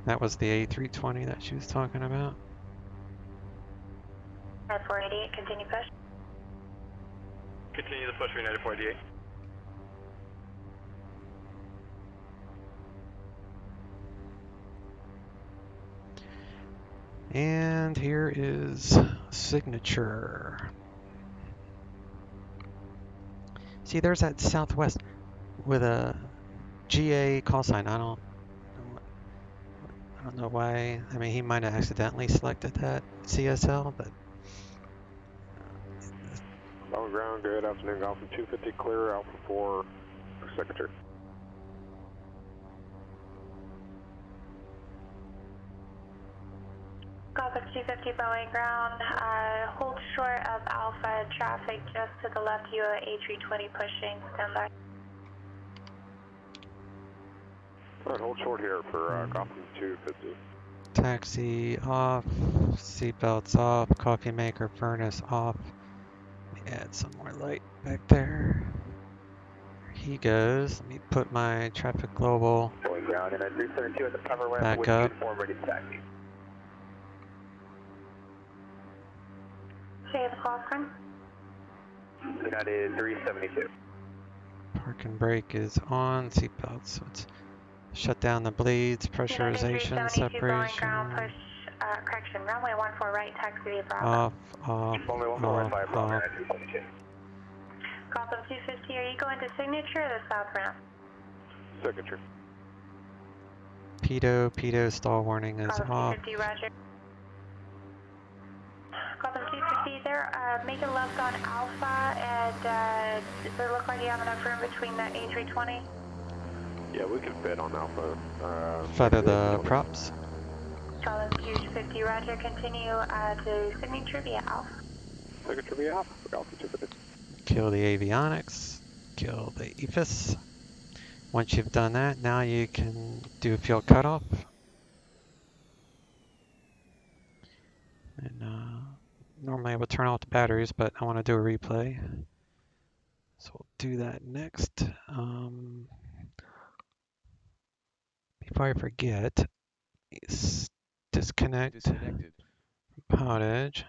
That was the A320 that she was talking about. 488, continue push. Continue the push for United 488. And here is signature. See, there's that Southwest with a GA call sign. I don't know why. I mean, he might have accidentally selected that CSL, but On ground, good afternoon, Alpha 250, clear, Alpha 4, signature. Alpha 250 Boeing ground, hold short of Alpha traffic just to the left, you A320 pushing, stand by. Alright, hold short here for Gotham 250. taxi off, seatbelts off, coffee maker furnace off. Let me add some more light back there. There he goes. Let me put my traffic global Going ground and 372 at the power ramp back with up. uniform ready to taxi. Okay, the call screen. United 372. Park and brake is on, seatbelts. So it's shut down the bleeds, pressurization, United 372 Boeing separation. ground, push, correction, runway 14 right, taxi to Bravo. Off, off, Runway 14 off, right, fire Bravo, off. United 372. Gotham 250, are you going to signature or the south ramp? Signature. Pedo stall warning is Gotham off. 250, roger. Gotham 250, they're making left on Alpha, and they look like you have enough room between the A320. Yeah, we can fit on Alpha. Feather the props. Gotham 250, roger, continue to signature via Alpha. Signature via Alpha, Alpha 250. Kill the avionics, kill the EFIS. Once you've done that, now you can do a fuel cutoff. And normally I would turn off the batteries, but I want to do a replay. So we'll do that next. Before I forget, disconnect Disconnected. PilotEdge.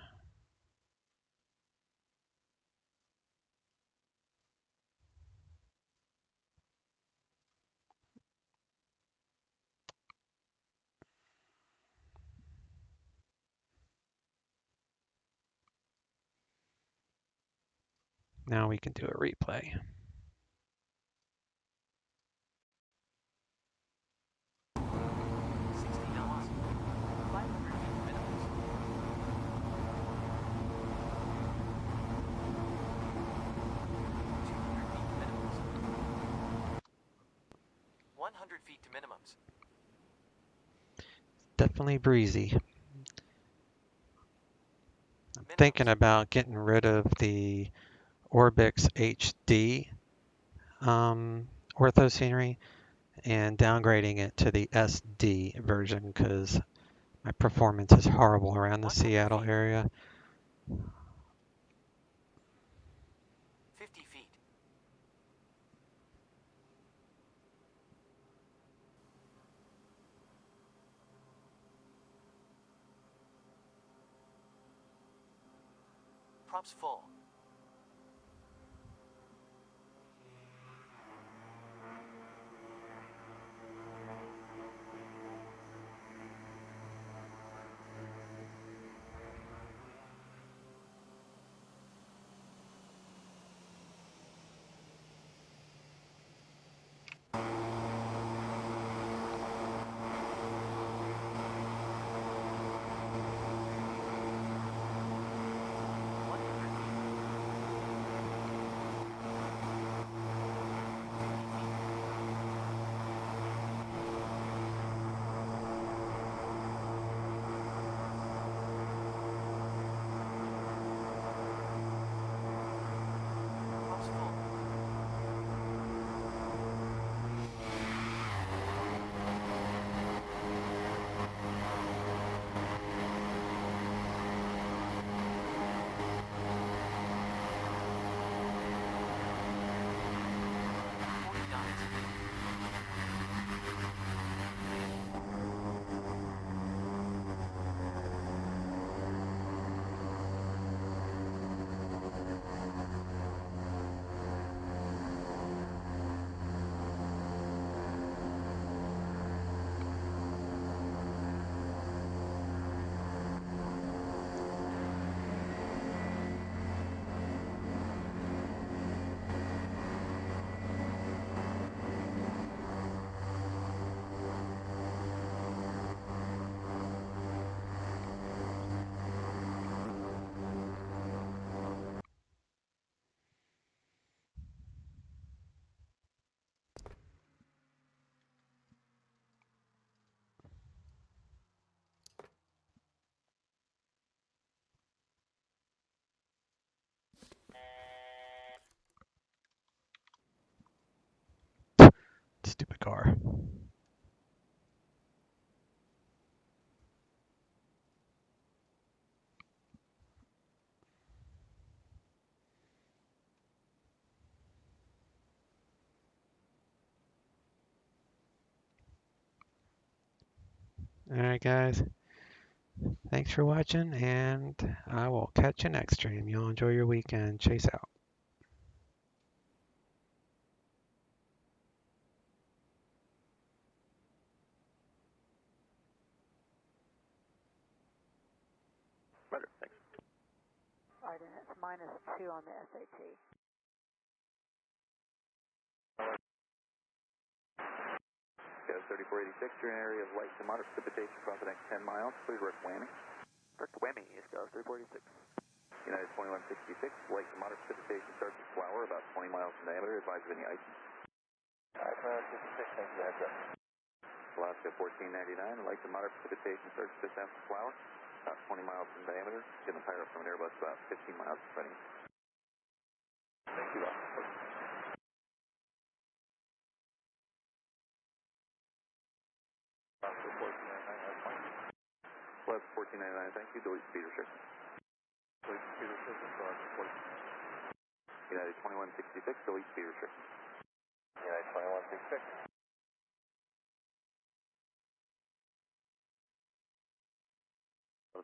Now we can do a replay. 100 feet to minimums. Definitely breezy. I'm thinking about getting rid of the Orbix HD ortho scenery and downgrading it to the SD version because my performance is horrible around the Seattle area. 50 feet. Props full. Stupid car. Alright guys, thanks for watching and I will catch you next stream. Y'all enjoy your weekend. Chase out. Roger, thanks. All right, and it's -2 on the SAT. Gas 3486, you're in an area of light to moderate precipitation across the next 10 miles. Please direct whammy. Direct whammy, East Coast 3486. United 2166, light to moderate precipitation starts at Flower, about 20 miles in diameter. Advise of any ice. Alright, 2166, thanks for the heads up. Alaska 1499, light to moderate precipitation starts just after Flower, about 20 miles in diameter. Getting the pilot from an Airbus about 15 miles in front of you. Thank you, Ross. Plus 1499, thank you. Delete speed restriction. Delete speed restriction, United 2166, delete speed restriction. United 2166.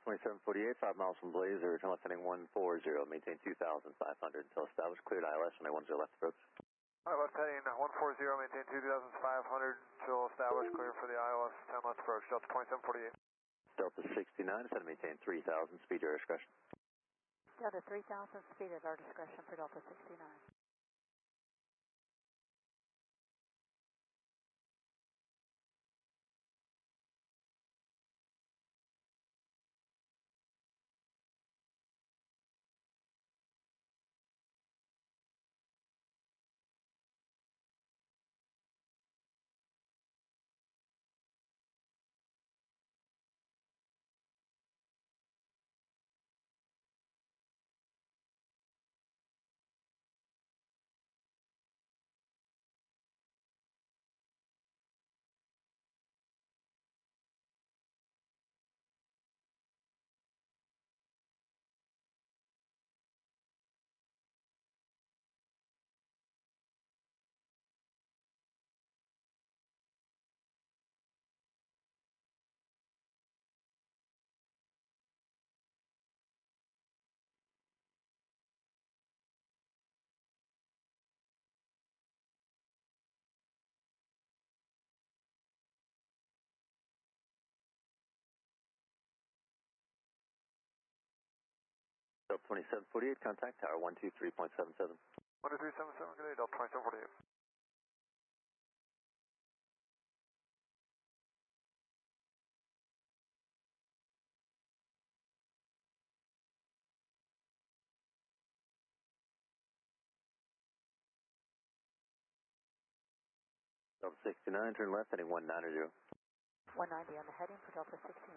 2748, 5 miles from Blazer, turn left heading 140, maintain 2,500 until established, cleared ILS, runway 10 left approach. Alright, left heading 140, maintain 2,500 until established, clear for the ILS, 10 left approach, Delta 2748. Delta 69, set to maintain 3,000, speed your discretion. Delta 3000, speed at our discretion for Delta 69. Delta 2748, contact tower 123.77. 12377, good day, Delta 2748. Delta 69, turn left, heading 190. 190 on the heading for Delta 69.